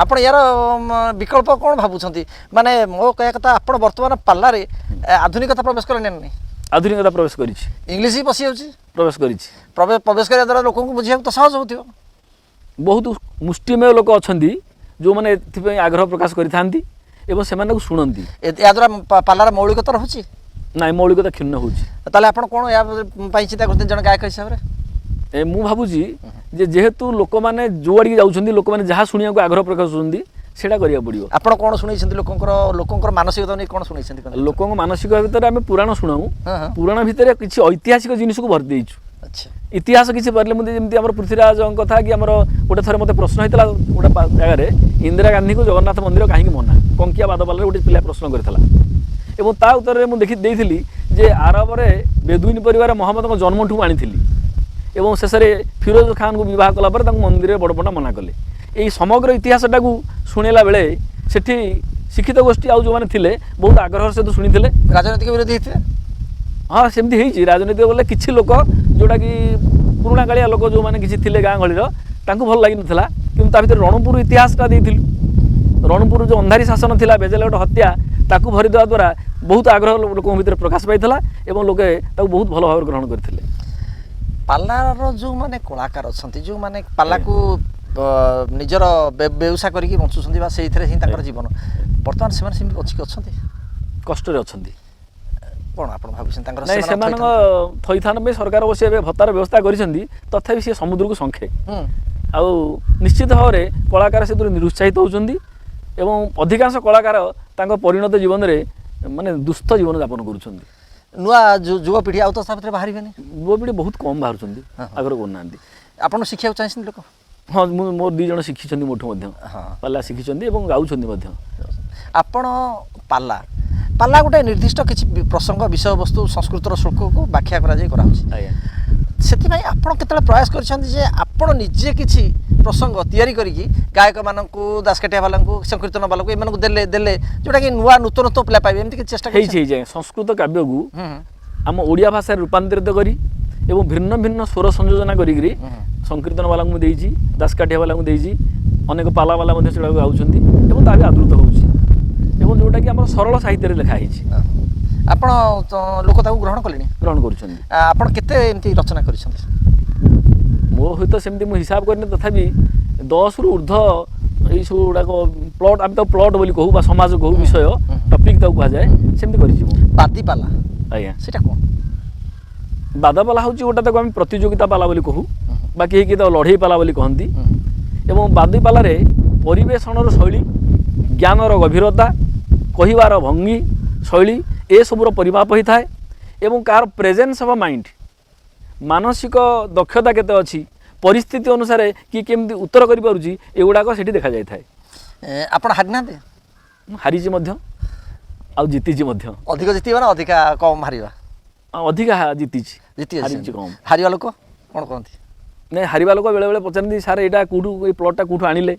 [SPEAKER 4] ଆପଣ ୟାର ବିକଳ୍ପ କ'ଣ ଭାବୁଛନ୍ତି? ମାନେ ମୋ କହିବା କଥା, ଆପଣ ବର୍ତ୍ତମାନ ପାଲାରେ ଆଧୁନିକତା ପ୍ରବେଶ କଲେଣି ନାହିଁ?
[SPEAKER 3] ଆଧୁନିକତା ପ୍ରବେଶ କରିଛି,
[SPEAKER 4] ଇଂଲିଶ ବି ପଶିଯାଉଛି।
[SPEAKER 3] ପ୍ରବେଶ କରିଛି।
[SPEAKER 4] ପ୍ରବେଶ କରିବା ଦ୍ୱାରା ଲୋକଙ୍କୁ ବୁଝିବାକୁ ତ ସହଜ ହେଉଥିବ।
[SPEAKER 3] ବହୁତ ମୁଷ୍ଟିମେୟ ଲୋକ ଅଛନ୍ତି ଯେଉଁମାନେ ଏଥିପାଇଁ ଆଗ୍ରହ ପ୍ରକାଶ କରିଥାନ୍ତି ଏବଂ ସେମାନଙ୍କୁ ଶୁଣନ୍ତି।
[SPEAKER 4] ଏହା ଦ୍ୱାରା ପାଲାର ମୌଳିକତା ରହୁଛି?
[SPEAKER 3] ନାଇଁ, ମୌଳିକତା କ୍ଷୁଣ୍ଣ ହେଉଛି।
[SPEAKER 4] ତାହେଲେ ଆପଣ କ'ଣ ଏହା ପାଇଁ ଚିନ୍ତା କରୁଛନ୍ତି ଜଣେ ଗାୟକ ହିସାବରେ?
[SPEAKER 3] ମୁଁ ଭାବୁଛି ଯେ ଯେହେତୁ ଲୋକମାନେ ଯେଉଁଆଡ଼ିକି ଯାଉଛନ୍ତି, ଲୋକମାନେ ଯାହା ଶୁଣିବାକୁ ଆଗ୍ରହ ପ୍ରକାଶ କରୁଛନ୍ତି ସେଇଟା କରିବାକୁ ପଡ଼ିବ।
[SPEAKER 4] ଆପଣ କ'ଣ ଶୁଣେଇଛନ୍ତି ଲୋକଙ୍କର ମାନସିକତା ନେଇ କ'ଣ ଶୁଣେଇଛନ୍ତି?
[SPEAKER 3] ଲୋକଙ୍କ ମାନସିକ ଭିତରେ ଆମେ ପୁରାଣ ଶୁଣାଉ।
[SPEAKER 4] ହଁ, ହଁ।
[SPEAKER 3] ପୁରାଣ ଭିତରେ କିଛି ଐତିହାସିକ ଜିନିଷକୁ ଭରି ଦେଇଛୁ।
[SPEAKER 4] ଆଚ୍ଛା।
[SPEAKER 3] ଇତିହାସ କିଛି ପରିଲେ ମୁଁ ଯେମିତି ଆମର ପୃଥ୍ୱୀରାଜଙ୍କ କଥା କି ଆମର ଗୋଟେ ଥରେ ମୋତେ ପ୍ରଶ୍ନ ହେଇଥିଲା ଗୋଟେ ଜାଗାରେ, ଇନ୍ଦିରା ଗାନ୍ଧୀଙ୍କୁ ଜଗନ୍ନାଥ ମନ୍ଦିର କାହିଁକି ମନା? କଙ୍କିଆ ବାଦପାଲାରେ ଗୋଟେ ପିଲା ପ୍ରଶ୍ନ କରିଥିଲା ଏବଂ ତା ଉତ୍ତରରେ ମୁଁ ଦେଇଥିଲି ଯେ ଆରବରେ ବେଦୁଇନ ପରିବାର ମହମ୍ମଦଙ୍କ ଜନ୍ମଠୁ ଆଣିଥିଲି ଏବଂ ଶେଷରେ ଫିରୋଜ ଖାନଙ୍କୁ ବିବାହ କଲା ପରେ ତାଙ୍କୁ ମନ୍ଦିରରେ ବଡ଼ ପଣ୍ଡା ମନା କଲେ। ଏହି ସମଗ୍ର ଇତିହାସଟାକୁ ଶୁଣିଲା ବେଳେ ସେଠି ଶିକ୍ଷିତ ଗୋଷ୍ଠୀ ଆଉ ଯେଉଁମାନେ ଥିଲେ ବହୁତ ଆଗ୍ରହର ସହିତ ଶୁଣିଥିଲେ।
[SPEAKER 4] ରାଜନୈତିକ ବିରୋଧୀ ହେଇଥିଲେ?
[SPEAKER 3] ହଁ, ସେମିତି ହେଇଛି। ରାଜନୈତିକ ବୋଲେ କିଛି ଲୋକ ଯେଉଁଟାକି ପୁରୁଣା କାଳିଆ ଲୋକ ଯେଉଁମାନେ କିଛି ଥିଲେ ଗାଁ ଗହଳିର, ତାଙ୍କୁ ଭଲ ଲାଗିନଥିଲା। କିନ୍ତୁ ତା ଭିତରେ ରଣପୁର ଇତିହାସଟା ଦେଇଥିଲୁ। ରଣପୁର ଯେଉଁ ଅନ୍ଧାରୀ ଶାସନ ଥିଲା, ବେଜେଲଗଡ଼ ହତ୍ୟା, ତାକୁ ଭରିଦେବା ଦ୍ୱାରା ବହୁତ ଆଗ୍ରହ ଲୋକଙ୍କ ଭିତରେ ପ୍ରକାଶ ପାଇଥିଲା ଏବଂ ଲୋକେ ତାକୁ ବହୁତ ଭଲ ଭାବରେ ଗ୍ରହଣ କରିଥିଲେ।
[SPEAKER 4] ପାଲାର ଯେଉଁମାନେ କଳାକାର ଅଛନ୍ତି, ଯେଉଁମାନେ ପାଲାକୁ ନିଜର ବ୍ୟବସାୟ କରିକି ବଞ୍ଚୁଛନ୍ତି ବା ସେଇଥିରେ ହିଁ ତାଙ୍କର ଜୀବନ, ବର୍ତ୍ତମାନ ସେମାନେ ସେମିତି ଅଛନ୍ତି?
[SPEAKER 3] କଷ୍ଟରେ ଅଛନ୍ତି।
[SPEAKER 4] କ'ଣ ଆପଣ ଭାବୁଛନ୍ତି ତାଙ୍କର?
[SPEAKER 3] ନାଇଁ, ସେମାନଙ୍କ ଥଇଥାନ ପାଇଁ ସରକାର ଅବଶ୍ୟ ଏବେ ଭତ୍ତାର ବ୍ୟବସ୍ଥା କରିଛନ୍ତି, ତଥାପି ସେ ସମୁଦ୍ରକୁ ଶଙ୍ଖେ। ଆଉ ନିଶ୍ଚିତ ଭାବରେ କଳାକାର ସେଥିରୁ ନିରୁତ୍ସାହିତ ହେଉଛନ୍ତି ଏବଂ ଅଧିକାଂଶ କଳାକାର ତାଙ୍କ ପରିଣତ ଜୀବନରେ ମାନେ ଦୁସ୍ଥ ଜୀବନ ଯାପନ କରୁଛନ୍ତି।
[SPEAKER 4] ନୂଆ ଯୁବପିଢ଼ି ଆଉ ତ ତା ଭିତରେ ବାହାରିବେନି?
[SPEAKER 3] ଯୁବପିଢ଼ି ବହୁତ କମ୍ ବାହାରୁଛନ୍ତି, ଆଗ୍ରହ କରୁନାହାନ୍ତି।
[SPEAKER 4] ଆପଣ ଶିଖିବାକୁ ଚାହିଁଛନ୍ତି ଲୋକ?
[SPEAKER 3] ହଁ, ମୋର 2 ଜଣ ଶିଖିଛନ୍ତି ମୋଠୁ ମଧ୍ୟ, ପାଲା ଶିଖିଛନ୍ତି ଏବଂ ଗାଉଛନ୍ତି ମଧ୍ୟ।
[SPEAKER 4] ଆପଣ ପାଲା ଗୋଟେ ନିର୍ଦ୍ଦିଷ୍ଟ କିଛି ପ୍ରସଙ୍ଗ, ବିଷୟବସ୍ତୁ, ସଂସ୍କୃତର ଶ୍ଳୋକକୁ ବ୍ୟାଖ୍ୟା କରାହେଉଛି।
[SPEAKER 3] ଆଜ୍ଞା।
[SPEAKER 4] ସେଥିପାଇଁ ଆପଣ କେତେବେଳେ ପ୍ରୟାସ କରିଛନ୍ତି ଯେ ଆପଣ ନିଜେ କିଛି ପ୍ରସଙ୍ଗ ତିଆରି କରିକି ଗାୟକମାନଙ୍କୁ, ଦାସକାଠିଆ ବାଲାଙ୍କୁ, ସଂକୀର୍ତ୍ତନ ବାଲାଙ୍କୁ ଏମାନଙ୍କୁ ଦେଲେ ଯେଉଁଟାକି ନୂତନତ୍ୱ ପିଲା ପାଇବେ, ଏମିତି କିଛି ଚେଷ୍ଟା
[SPEAKER 3] ହେଇଛି। ସଂସ୍କୃତ କାବ୍ୟକୁ ଆମ ଓଡ଼ିଆ ଭାଷାରେ ରୂପାନ୍ତରିତ କରି ଏବଂ ଭିନ୍ନ ଭିନ୍ନ ସ୍ୱର ସଂଯୋଜନା କରିକିରି ସଂକୀର୍ତ୍ତନ ବାଲାଙ୍କୁ ମୁଁ ଦେଇଛି, ଦାସକାଠିଆ ବାଲାଙ୍କୁ ଦେଇଛି, ଅନେକ ପାଲା ବାଲା ମଧ୍ୟ ସେଟାକୁ ଗାଉଛନ୍ତି ଏବଂ ତା ବି ଆଦୃତ ହେଉଛି ଏବଂ ଯେଉଁଟାକି ଆମର ସରଳ ସାହିତ୍ୟରେ ଲେଖା ହେଇଛି।
[SPEAKER 4] ଆପଣ ଲୋକ ତାକୁ ଗ୍ରହଣ କଲେଣି? ଗ୍ରହଣ
[SPEAKER 3] କରୁଛନ୍ତି।
[SPEAKER 4] ଆପଣ କେତେ ଏମିତି ରଚନା କରିଛନ୍ତି?
[SPEAKER 3] ମୋ ସହିତ ସେମିତି ମୁଁ ହିସାବ କରିନି, ତଥାପି 10ରୁ ଉର୍ଦ୍ଧ୍ୱ ଏଇସବୁ ଗୁଡ଼ାକ ପ୍ଲଟ୍, ଆମେ ତାକୁ ପ୍ଲଟ୍ ବୋଲି କହୁ ବା ସମାଜ କହୁ, ବିଷୟ ଟପିକ୍ ତାକୁ କୁହାଯାଏ, ସେମିତି କରିଛି ମୁଁ।
[SPEAKER 4] ବାଦୀପାଲା?
[SPEAKER 3] ଆଜ୍ଞା।
[SPEAKER 4] ସେଇଟା କ'ଣ?
[SPEAKER 3] ବାଦାପାଲା ହେଉଛି ଗୋଟେ ତାକୁ ଆମେ ପ୍ରତିଯୋଗିତା ପାଲା ବୋଲି କହୁ, ବା କେହି କେହି ତାକୁ ଲଢ଼େଇ ପାଲା ବୋଲି କହନ୍ତି। ଏବଂ ବାଦୀପାଲାରେ ପରିବେଷଣର ଶୈଳୀ, ଜ୍ଞାନର ଗଭୀରତା, କହିବାର ଭଙ୍ଗୀ ଶୈଳୀ ଏସବୁର ପରିମାପ ହୋଇଥାଏ ଏବଂ କାହାର ପ୍ରେଜେନ୍ସ ଅଫ୍ ମାଇଣ୍ଡ, ମାନସିକ ଦକ୍ଷତା କେତେ ଅଛି, ପରିସ୍ଥିତି ଅନୁସାରେ କିଏ କେମିତି ଉତ୍ତର କରିପାରୁଛି, ଏଗୁଡ଼ାକ ସେଠି ଦେଖାଯାଇଥାଏ।
[SPEAKER 4] ଆପଣ ହାରିନାହାନ୍ତି?
[SPEAKER 3] ହାରିଛି ମଧ୍ୟ। ଆଉ ଜିତିଛି ମଧ୍ୟ।
[SPEAKER 4] ଅଧିକ ଜିତିବା ନା ଅଧିକା କମ୍ ହାରିବା?
[SPEAKER 3] ଅଧିକା ଜିତିଛି,
[SPEAKER 4] ଜିତି
[SPEAKER 3] ହାରିଛି କମ୍।
[SPEAKER 4] ହାରିବା ଲୋକ କ'ଣ କହନ୍ତି?
[SPEAKER 3] ନାଇଁ ହାରିବା ଲୋକ ବେଳେବେଳେ ପଚାରନ୍ତି ସାର୍ ଏଇଟା କେଉଁଠୁ, ଏଇ ପ୍ଲଟ୍ଟା କେଉଁଠୁ ଆଣିଲେ,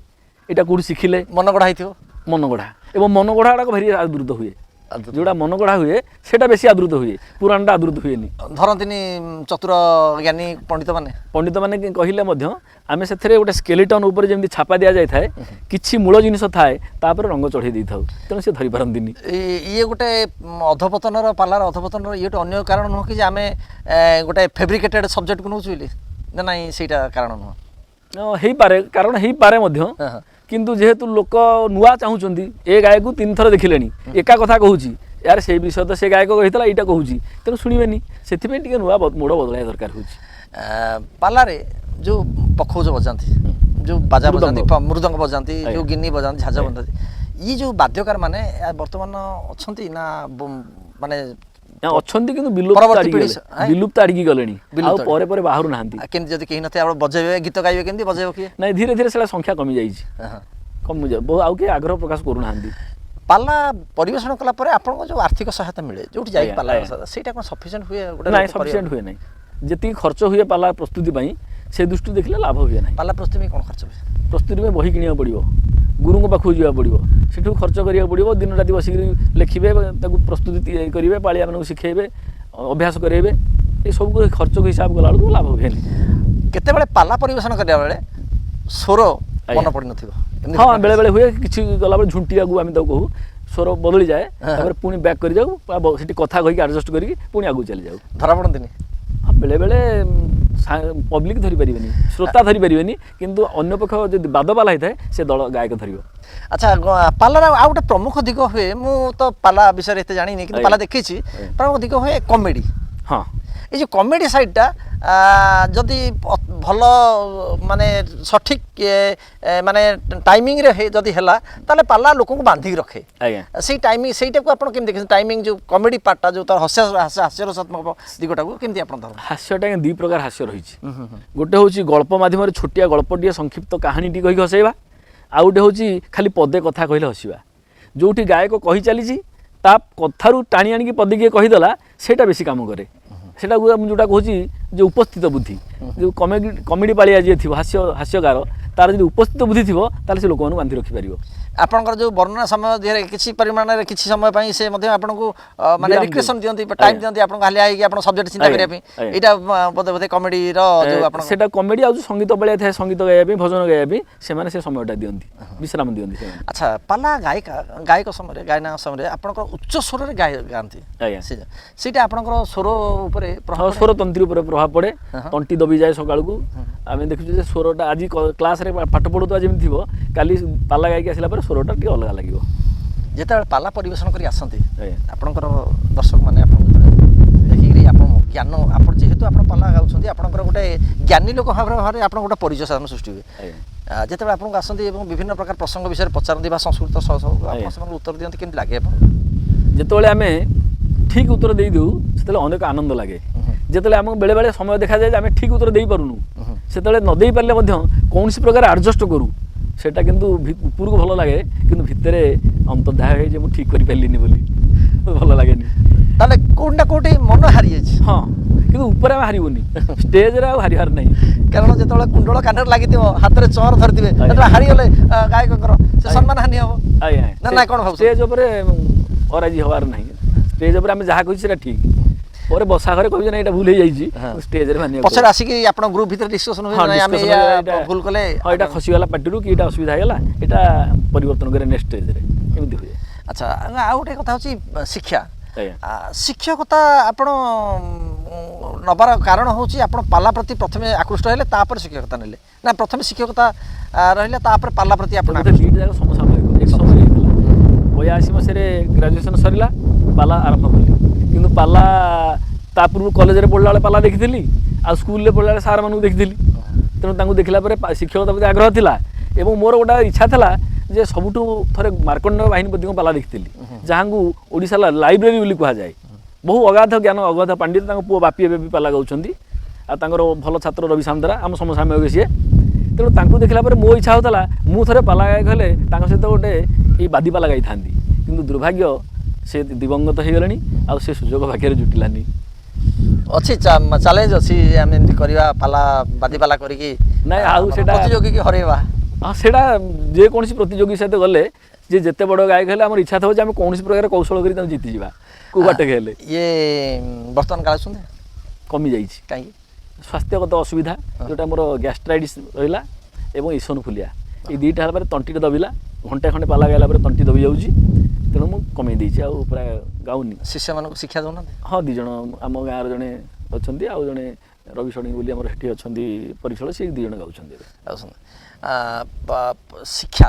[SPEAKER 3] ଏଇଟା କେଉଁଠୁ ଶିଖିଲେ?
[SPEAKER 4] ମନ ଗଢ଼ା ହେଇଥିବ।
[SPEAKER 3] ମନ ଗଢ଼ା, ଏବଂ ମନ ଗଢ଼ା ଗୁଡ଼ାକ ଭାରି ଆଦୃତ ହୁଏ। ଯେଉଁଟା ମନ ଗଢ଼ା ହୁଏ ସେଇଟା ବେଶୀ ଆଦୃତ ହୁଏ, ପୁରାଣଟା ଆଦୃତ ହୁଏନି।
[SPEAKER 4] ଧରନ୍ତିନି ଚତୁର ଜ୍ଞାନୀ
[SPEAKER 3] ପଣ୍ଡିତମାନେ କହିଲେ ମଧ୍ୟ ଆମେ ସେଥିରେ ଗୋଟେ ସ୍କେଲିଟନ୍ ଉପରେ ଯେମିତି ଛାପା ଦିଆଯାଇଥାଏ, କିଛି ମୂଳ ଜିନିଷ ଥାଏ ତାପରେ ରଙ୍ଗ ଚଢ଼େଇ ଦେଇଥାଉ, ତେଣୁ ସେ ଧରିପାରନ୍ତିନି।
[SPEAKER 4] ଇଏ ଗୋଟେ ଅଧପତନର, ପାଲାର ଅଧପତନର ଇଏ ଗୋଟେ ଅନ୍ୟ କାରଣ ନୁହଁ କି ଯେ ଆମେ ଗୋଟେ ଫେବ୍ରିକେଟେଡ୍ ସବଜେକ୍ଟକୁ ନେଉଛୁ ବୋଲି, ନା ନାଇଁ ସେଇଟା କାରଣ ନୁହଁ?
[SPEAKER 3] ହେଇପାରେ, କାରଣ ହେଇପାରେ ମଧ୍ୟ, କିନ୍ତୁ ଯେହେତୁ ଲୋକ ନୂଆ ଚାହୁଁଛନ୍ତି, ଏ ଗାୟକୁ 3 ଥର ଦେଖିଲେଣି, ଏକା କଥା କହୁଛି, ୟାର ସେଇ ବିଷୟ ତ ସେ ଗାୟକ କହିଥିଲା ଏଇଟା କହୁଛି, ତେଣୁ ଶୁଣିବେନି, ସେଥିପାଇଁ ଟିକେ ନୂଆ ମୋଡ଼ ବଦଳାଇବା ଦରକାର ହେଉଛି।
[SPEAKER 4] ପାଲାରେ ଯେଉଁ ପଖଉଜ ବଜାନ୍ତି, ଯେଉଁ ବାଜା ବଜାନ୍ତି, ମୃଦଙ୍ଗ ବଜାନ୍ତି, ଯେଉଁ ଗିନି ବଜାନ୍ତି, ଝାଞ୍ଜ ବଜାନ୍ତି, ଇଏ ଯେଉଁ ବାଦ୍ୟକାର ମାନେ ବର୍ତ୍ତମାନ ଅଛନ୍ତି ନା ମାନେ
[SPEAKER 3] ଅଛନ୍ତି, କିନ୍ତୁ ବିଲୁପ୍ତ ଆଡ଼ିକି ଗଲେଣି, ଆଉ ପରେ ପରେ ବାହାରୁ ନାହାନ୍ତି।
[SPEAKER 4] କେମିତି ଯଦି କେହି ନଥିବେ ଆପଣ ବଜେଇବେ, ଗୀତ ଗାଇବେ, କେମିତି ବଜେଇବ କିଏ?
[SPEAKER 3] ନାଇଁ ଧୀରେ ଧୀରେ ସେଟା ସଂଖ୍ୟା କମିଯାଇଛି, ଆଉ କିଏ ଆଗ୍ରହ ପ୍ରକାଶ କରୁନାହାନ୍ତି।
[SPEAKER 4] ପାଲା ପରିବେଷଣ କଲା ପରେ ଆପଣଙ୍କ ଯେଉଁ ଆର୍ଥିକ ସହାୟତା ମିଳେ, ଯେଉଁଠି ଯାଇକି ପାଲା ସେଇଟା କ'ଣ ସଫିସିଏଣ୍ଟ ହୁଏ?
[SPEAKER 3] ନାଇଁ ସଫିସିଏଣ୍ଟ ହୁଏ ନାହିଁ। ଯେତିକି ଖର୍ଚ୍ଚ ହୁଏ ପାଲା ପ୍ରସ୍ତୁତି ପାଇଁ, ସେ ଦୃଷ୍ଟିରୁ ଦେଖିଲେ ଲାଭ ହୁଏ ନାହିଁ।
[SPEAKER 4] ପାଲା ପ୍ରସ୍ତୁତି ପାଇଁ କ'ଣ ଖର୍ଚ୍ଚ ହୁଏ?
[SPEAKER 3] ପ୍ରସ୍ତୁତି ପାଇଁ ବହି କିଣିବାକୁ ପଡ଼ିବ, ଗୁରୁଙ୍କ ପାଖକୁ ଯିବାକୁ ପଡ଼ିବ, ସେଠୁ ଖର୍ଚ୍ଚ କରିବାକୁ ପଡ଼ିବ, ଦିନ ରାତି ବସିକି ଲେଖିବେ, ତାକୁ ପ୍ରସ୍ତୁତି କରିବେ, ପାଳିଆମାନଙ୍କୁ ଶିଖେଇବେ, ଅଭ୍ୟାସ କରାଇବେ, ଏସବୁକୁ ଖର୍ଚ୍ଚକୁ ହିସାବ କଲାବେଳକୁ ଲାଭ ହୁଏନି।
[SPEAKER 4] କେତେବେଳେ ପାଲା ପରିବେଷଣ କରିବା ବେଳେ ସ୍ୱର ମନେ ପଡ଼ିନଥିବ?
[SPEAKER 3] ହଁ ବେଳେବେଳେ ହୁଏ, କିଛି ଗଲାବେଳେ ଝୁଣ୍ଟିବାକୁ ଆମେ ତାକୁ କହୁ, ସ୍ୱର ବଦଳିଯାଏ, ତାପରେ ପୁଣି ବ୍ୟାକ୍ କରିଯାଉ, ସେଠି କଥା କହିକି ଆଡ଼ଜଷ୍ଟ କରିକି ପୁଣି ଆଗକୁ ଚାଲିଯାଉ।
[SPEAKER 4] ଧରା ପଡ଼ନ୍ତିନି?
[SPEAKER 3] ହଁ ବେଳେବେଳେ ପବ୍ଲିକ୍ ଧରିପାରିବେନି, ଶ୍ରୋତା ଧରିପାରିବେନି, କିନ୍ତୁ ଅନ୍ୟ ପକ୍ଷ ଯଦି ବାଦପାଲା ହେଇଥାଏ ସେ ଦଳ ଗାୟକ ଧରିବ।
[SPEAKER 4] ଆଚ୍ଛା, ପାଲାର ଆଉ ଗୋଟେ ପ୍ରମୁଖ ଦିଗ ହୁଏ, ମୁଁ ତ ପାଲା ବିଷୟରେ ଏତେ ଜାଣିନି, କିନ୍ତୁ ପାଲା ଦେଖିଛି, ପ୍ରମୁଖ ଦିଗ ହୁଏ କମେଡ଼ି।
[SPEAKER 3] ହଁ,
[SPEAKER 4] এই যে কমেডি সাইডটা যদি ভাল মানে সঠিক মানে টাইমিংরে যদি হেলা তাহলে পালা লোককে বাঁধিকি রখে। সেই টাইমিং সেইটাকে আপনার কেমন দেখেছেন? টাইমিং যে কমেডি পার্টটা যে তার হাস্যরসাত্মক দিগটাকে কেমতি আপনার ধরুন?
[SPEAKER 3] হাস্যটা দুই প্রকার হাস্য রয়েছে। গোটে হচ্ছে গল্প মাধ্যমে ছোটিয়া গল্পটিয়ে সংক্ষিপ্ত কাহিনীটি কহিকি হসাইবা, ଆଉ ଗୋଟେ ହେଉଛି ଖାଲି ପଦେ କଥା କହିଲେ ହସିବା। ଯେଉଁଠି ଗାୟକ କହି ଚାଲିଛି ତା କଥାରୁ ଟାଣି ଆଣିକି ପଦେ କିଏ କହିଦେଲା ସେଇଟା ବେଶୀ କାମ କରେ। ସେଇଟାକୁ ମୁଁ ଯେଉଁଟା କହୁଛି ଯେ ଉପସ୍ଥିତ ବୁଦ୍ଧି, ଯେଉଁ କମେଡ଼ି ପାଳିଆ ଯିଏ ଥିବ ହାସ୍ୟକାର, ତାର ଯଦି ଉପସ୍ଥିତ ବୁଦ୍ଧି ଥିବ ତାହେଲେ ସେ ଲୋକମାନଙ୍କୁ ବାନ୍ଧି ରଖିପାରିବ।
[SPEAKER 4] ଆପଣଙ୍କର ଯେଉଁ ବର୍ଣ୍ଣନା ସମୟ ଦେହରେ କିଛି ପରିମାଣରେ କିଛି ସମୟ ପାଇଁ ସେ ମଧ୍ୟ ଆପଣଙ୍କୁ ମାନେ ରିକ୍ରିଏସନ୍ ଦିଅନ୍ତି, ଟାଇମ୍ ଦିଅନ୍ତି, ଆପଣଙ୍କୁ ହାଲିଆ ହେଇକି ଆପଣ ସବଜେକ୍ଟ ଚିନ୍ତା କରିବା ପାଇଁ। ଏଇଟା ବୋଧେ ବୋଧେ କମେଡ଼ିର ଯେଉଁ ଆପଣ
[SPEAKER 3] ସେଇଟା କମେଡ଼ି ଆଉ ଯେଉଁ ସଙ୍ଗୀତ ପାଳିଆ ଥାଏ, ସଙ୍ଗୀତ ଗାଇବା ପାଇଁ, ଭଜନ ଗାଇବା ପାଇଁ ସେମାନେ ସେ ସମୟଟା ଦିଅନ୍ତି, ବିଶ୍ରାମ ଦିଅନ୍ତି ସେମାନେ।
[SPEAKER 4] ଆଚ୍ଛା, ପାଲା ଗାୟକ ସମୟରେ ଗାୟନା ସମୟରେ ଆପଣଙ୍କର ଉଚ୍ଚ ସ୍ୱରରେ ଗାଆନ୍ତି, ସେଇଟା ଆପଣଙ୍କର ସ୍ୱର ଉପରେ
[SPEAKER 3] ସ୍ୱର ତନ୍ତ୍ରୀ ଉପରେ ପ୍ରଭାବ ପଡ଼େ, ତଣ୍ଟି ଦବିଯାଏ ସକାଳକୁ। ଆମେ ଦେଖୁଛୁ ଯେ ସ୍ୱରଟା ଆଜି କ୍ଲାସ୍ରେ ପାଠ ପଢ଼ୁଥିବା ଯେମିତି ଥିବ, କାଲି ପାଲା ଗାଇକି ଆସିଲା ପରେ ସ୍ୱରଟା ଟିକେ ଅଲଗା ଲାଗିବ।
[SPEAKER 4] ଯେତେବେଳେ ପାଲା ପରିବେଷଣ କରି ଆସନ୍ତି ଆପଣଙ୍କର ଦର୍ଶକମାନେ ଆପଣଙ୍କୁ ଦେଖିକିରି ଆପଣ ଜ୍ଞାନ, ଆପଣ ଯେହେତୁ ଆପଣ ପାଲା ଗାଉଛନ୍ତି ଆପଣଙ୍କର ଗୋଟେ ଜ୍ଞାନୀ ଲୋକ ଭାବରେ ଆପଣ ଗୋଟେ ପରିଚୟ ସାଧନ ସୃଷ୍ଟି ହୁଏ। ଯେତେବେଳେ ଆପଣଙ୍କୁ ଆସନ୍ତି ଏବଂ ବିଭିନ୍ନ ପ୍ରକାର ପ୍ରସଙ୍ଗ ବିଷୟରେ ପଚାରନ୍ତି ବା ସଂସ୍କୃତ ଆପଣ ସେମାନଙ୍କୁ ଉତ୍ତର ଦିଅନ୍ତି, କେମିତି ଲାଗେ ଆପଣଙ୍କୁ?
[SPEAKER 3] ଯେତେବେଳେ ଆମେ ଠିକ୍ ଉତ୍ତର ଦେଇଦେଉ ସେତେବେଳେ ଅନେକ ଆନନ୍ଦ ଲାଗେ। ଯେତେବେଳେ ଆମକୁ ବେଳେବେଳେ ସମୟ ଦେଖାଯାଏ ଯେ ଆମେ ଠିକ୍ ଉତ୍ତର ଦେଇପାରୁନୁ, ସେତେବେଳେ ନ ଦେଇପାରିଲେ ମଧ୍ୟ କୌଣସି ପ୍ରକାର ଆଡ଼ଜଷ୍ଟ କରୁ, ସେଇଟା କିନ୍ତୁ ଉପରକୁ ଭଲ ଲାଗେ, କିନ୍ତୁ ଭିତରେ ଅନ୍ତର୍ଦାହ ହୁଏ ଯେ ମୁଁ ଠିକ୍ କରିପାରିଲିନି ବୋଲି, ଭଲ ଲାଗେନି।
[SPEAKER 4] ତାହେଲେ କୋଉଠି ନା କୋଉଠି ମନ ହାରିଯାଇଛି।
[SPEAKER 3] ହଁ, କିନ୍ତୁ ଉପରେ ଆମେ ହାରିବୁନି, ଷ୍ଟେଜ୍ରେ ଆଉ ହାରିବାର ନାହିଁ।
[SPEAKER 4] କାରଣ ଯେତେବେଳେ କୁଣ୍ଡଳ କାନରେ ଲାଗିଥିବ, ହାତରେ ଚଅଁର ଧରିଥିବେ, ସେତେବେଳେ ହାରିଗଲେ ଗାୟକଙ୍କର ସେ ସମ୍ମାନ ହାନି ହବ। ନା ନା କ'ଣ ଭାବୁଛନ୍ତି?
[SPEAKER 3] ଷ୍ଟେଜ୍ ଉପରେ ଅରାଜି ହେବାର ନାହିଁ। ଷ୍ଟେଜ୍ ଉପରେ ଆମେ ଯାହା କହିଛୁ ସେଇଟା ଠିକ୍, ପରେ ବସା ଘରେ କହିବେ ନା ଏଇଟା ଭୁଲ ହେଇଯାଇଛି, ଷ୍ଟେଜ୍ରେ ମାନିବାକୁ
[SPEAKER 4] ପଛରେ ଆସିକି ଆପଣ ଗ୍ରୁପ୍ ଭିତରେ ଡିସ୍କସନ୍ ହୁଏ, ଆମେ ଭୁଲ କଲେ,
[SPEAKER 3] ହଁ ଏଇଟା ଖସିଗଲା ପାଟିରୁ କି ଏଇଟା ଅସୁବିଧା ହେଇଗଲା, ଏଇଟା ପରିବର୍ତ୍ତନ କରେ ନେକ୍ସଟ ଷ୍ଟେଜ୍ରେ, ଏମିତି ହୁଏ।
[SPEAKER 4] ଆଚ୍ଛା, ଆଉ ଗୋଟେ କଥା ହେଉଛି ଶିକ୍ଷା। ଶିକ୍ଷକତା ଆପଣ ନେବାର କାରଣ ହେଉଛି ଆପଣ ପାଲା ପ୍ରତି ପ୍ରଥମେ ଆକୃଷ୍ଟ ହେଲେ, ତାପରେ ଶିକ୍ଷକତା ନେଲେ, ନା ପ୍ରଥମେ ଶିକ୍ଷକତା ରହିଲେ ତାପରେ ପାଲା ପ୍ରତି ଆପଣ?
[SPEAKER 3] ଦୁଇଟା ଯାକ ସମସାମୟିକ, ଏକ ସମୟରେ ହେଇଥିଲା। 82 ମସିହାରେ ଗ୍ରାଜୁଏସନ୍ ସରିଲା, ପାଲା ଆରମ୍ଭ କଲି। କିନ୍ତୁ ପାଲା ତା ପୂର୍ବରୁ କଲେଜରେ ପଢ଼ିଲା ବେଳେ ପାଲା ଦେଖିଥିଲି, ଆଉ ସ୍କୁଲରେ ପଢ଼ିଲା ବେଳେ ସାର୍ମାନଙ୍କୁ ଦେଖିଥିଲି। ତେଣୁ ତାଙ୍କୁ ଦେଖିଲା ପରେ ଶିକ୍ଷକତା ପ୍ରତି ଆଗ୍ରହ ଥିଲା, ଏବଂ ମୋର ଗୋଟେ ଇଚ୍ଛା ଥିଲା ଯେ ସବୁଠୁ ଥରେ ମାର୍କଣ୍ଡ ବାହିନୀପତିଙ୍କ ପାଲା ଦେଖିଥିଲି, ଯାହାଙ୍କୁ ଓଡ଼ିଶାର ଲାଇବ୍ରେରୀ ବୋଲି କୁହାଯାଏ। ବହୁ ଅଗାଧ ଜ୍ଞାନ, ଅଗାଧ ପାଣ୍ଡିତ, ତାଙ୍କ ପୁଅ ବାପି ଏବେ ବି ପାଲା ଗାଉଛନ୍ତି, ଆଉ ତାଙ୍କର ଭଲ ଛାତ୍ର ରବି ସାମନ୍ତରା, ଆମ ସମସାମୟିକ ସିଏ। ତେଣୁ ତାଙ୍କୁ ଦେଖିଲା ପରେ ମୋ ଇଚ୍ଛା ହେଉଥିଲା ମୁଁ ଥରେ ପାଲା ଗାୟକ ହେଲେ ତାଙ୍କ ସହିତ ଗୋଟେ ଏଇ ବାଦି ପାଲା ଗାଇଥାନ୍ତି। କିନ୍ତୁ ଦୁର୍ଭାଗ୍ୟ ସେ ଦିବଙ୍ଗତ ହେଇଗଲେଣି ଆଉ ସେ ସୁଯୋଗ ଭାଗ୍ୟରେ ଜୁଟିଲାନି।
[SPEAKER 4] ଅଛି ଚ୍ୟାଲେଞ୍ଜ ଅଛି ଆମେ ଏମିତି କରିବା ପାଲା ବାଦି ପାଲା କରିକି
[SPEAKER 3] ନାଇଁ ଆଉ ସେଇଟା
[SPEAKER 4] ପ୍ରତିଯୋଗୀ କି ହରେଇବା।
[SPEAKER 3] ହଁ ସେଇଟା ଯେକୌଣସି ପ୍ରତିଯୋଗୀ ସହିତ ଗଲେ ଯେ ଯେତେ ବଡ଼ ଗାୟକ ହେଲେ ଆମର ଇଚ୍ଛା ଥିବ ଯେ ଆମେ କୌଣସି ପ୍ରକାର କୌଶଳ କରି ତାଙ୍କୁ ଜିତିଯିବା କେଉଁ ବାଟକେ ହେଲେ।
[SPEAKER 4] ଇଏ ବର୍ତ୍ତମାନ ଗାଳୁଛନ୍ତି
[SPEAKER 3] କମିଯାଇଛି
[SPEAKER 4] କାହିଁକି?
[SPEAKER 3] ସ୍ୱାସ୍ଥ୍ୟଗତ ଅସୁବିଧା ଯେଉଁଟା ଆମର ଗ୍ୟାଷ୍ଟ୍ରାଇଟିସ୍ ରହିଲା ଏବଂ ଇସୋନୋଫିଲିଆ ଏଇ ଦୁଇଟା ହେଲା ପରେ ତଣ୍ଟିରେ ଦବିଲା, ଘଣ୍ଟେ ଖଣ୍ଡେ ପାଲା ଗାଇଲା ପରେ ତଣ୍ଟି ଦବି ଯାଉଛି, ତେଣୁ ମୁଁ କମେଇ ଦେଇଛି ଆଉ ପୁରା ଗାଉନି।
[SPEAKER 4] ଶିଷ୍ୟମାନଙ୍କୁ ଶିକ୍ଷା ଦେଉନାହାନ୍ତି?
[SPEAKER 3] ହଁ 2 ଜଣ ଆମ ଗାଁର ଜଣେ ଅଛନ୍ତି ଆଉ ଜଣେ ରବି ଷଡ଼ଙ୍ଗୀ ବୋଲି ଆମର ସେଠି ଅଛନ୍ତି ପରିସର, ସେ 2 ଜଣ ଗାଉଛନ୍ତି ଏବେ।
[SPEAKER 4] ଗାଉଛନ୍ତି। ଶିକ୍ଷା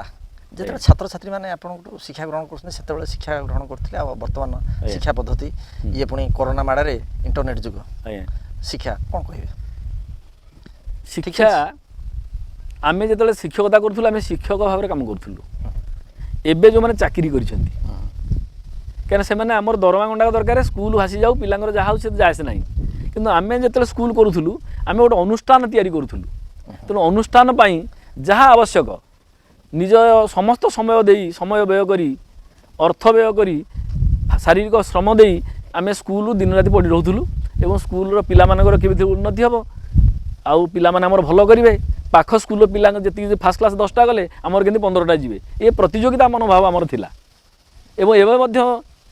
[SPEAKER 4] ଯେତେବେଳେ ଛାତ୍ରଛାତ୍ରୀମାନେ ଆପଣଙ୍କଠୁ ଶିକ୍ଷା ଗ୍ରହଣ କରୁଛନ୍ତି ସେତେବେଳେ ଶିକ୍ଷା ଗ୍ରହଣ କରୁଥିଲେ ଆଉ ବର୍ତ୍ତମାନ ଶିକ୍ଷା ପଦ୍ଧତି ଇଏ ପୁଣି କରୋନା ମାଡ଼ରେ ଇଣ୍ଟରନେଟ୍ ଯୁଗ,
[SPEAKER 3] ଆଜ୍ଞା
[SPEAKER 4] ଶିକ୍ଷା କ'ଣ କହିବେ?
[SPEAKER 3] ଶିକ୍ଷା ଆମେ ଯେତେବେଳେ ଶିକ୍ଷକତା କରୁଥିଲୁ ଆମେ ଶିକ୍ଷକ ଭାବରେ କାମ କରୁଥିଲୁ। ଏବେ ଯେଉଁମାନେ ଚାକିରି କରିଛନ୍ତି କାହିଁକିନା ସେମାନେ ଆମର ଦରମା ଗଣ୍ଡାକ ଦରକାର, ସ୍କୁଲ ଭାସିଯାଉ ପିଲାଙ୍କର ଯାହା ହେଉଛି ସେ ଯାଏସେ ନାହିଁ, କିନ୍ତୁ ଆମେ ଯେତେବେଳେ ସ୍କୁଲ କରୁଥିଲୁ ଆମେ ଗୋଟେ ଅନୁଷ୍ଠାନ ତିଆରି କରୁଥିଲୁ। ତେଣୁ ଅନୁଷ୍ଠାନ ପାଇଁ ଯାହା ଆବଶ୍ୟକ ନିଜ ସମସ୍ତ ସମୟ ଦେଇ ସମୟ ବ୍ୟୟ କରି ଅର୍ଥ ବ୍ୟୟ କରି ଶାରୀରିକ ଶ୍ରମ ଦେଇ ଆମେ ସ୍କୁଲ ଦିନ ରାତି ପଢ଼ି ରହୁଥିଲୁ ଏବଂ ସ୍କୁଲର ପିଲାମାନଙ୍କର କେମିତି ଉନ୍ନତି ହେବ ଆଉ ପିଲାମାନେ ଆମର ଭଲ କରିବେ, ପାଖ ସ୍କୁଲର ପିଲାଙ୍କ ଯେତିକି ଫାର୍ଷ୍ଟ କ୍ଲାସ୍ 10ଟା ଗଲେ ଆମର କେମିତି 15ଟା ଯିବେ, ଏ ପ୍ରତିଯୋଗିତା ମନୋଭାବ ଆମର ଥିଲା। ଏବଂ ଏବେ ମଧ୍ୟ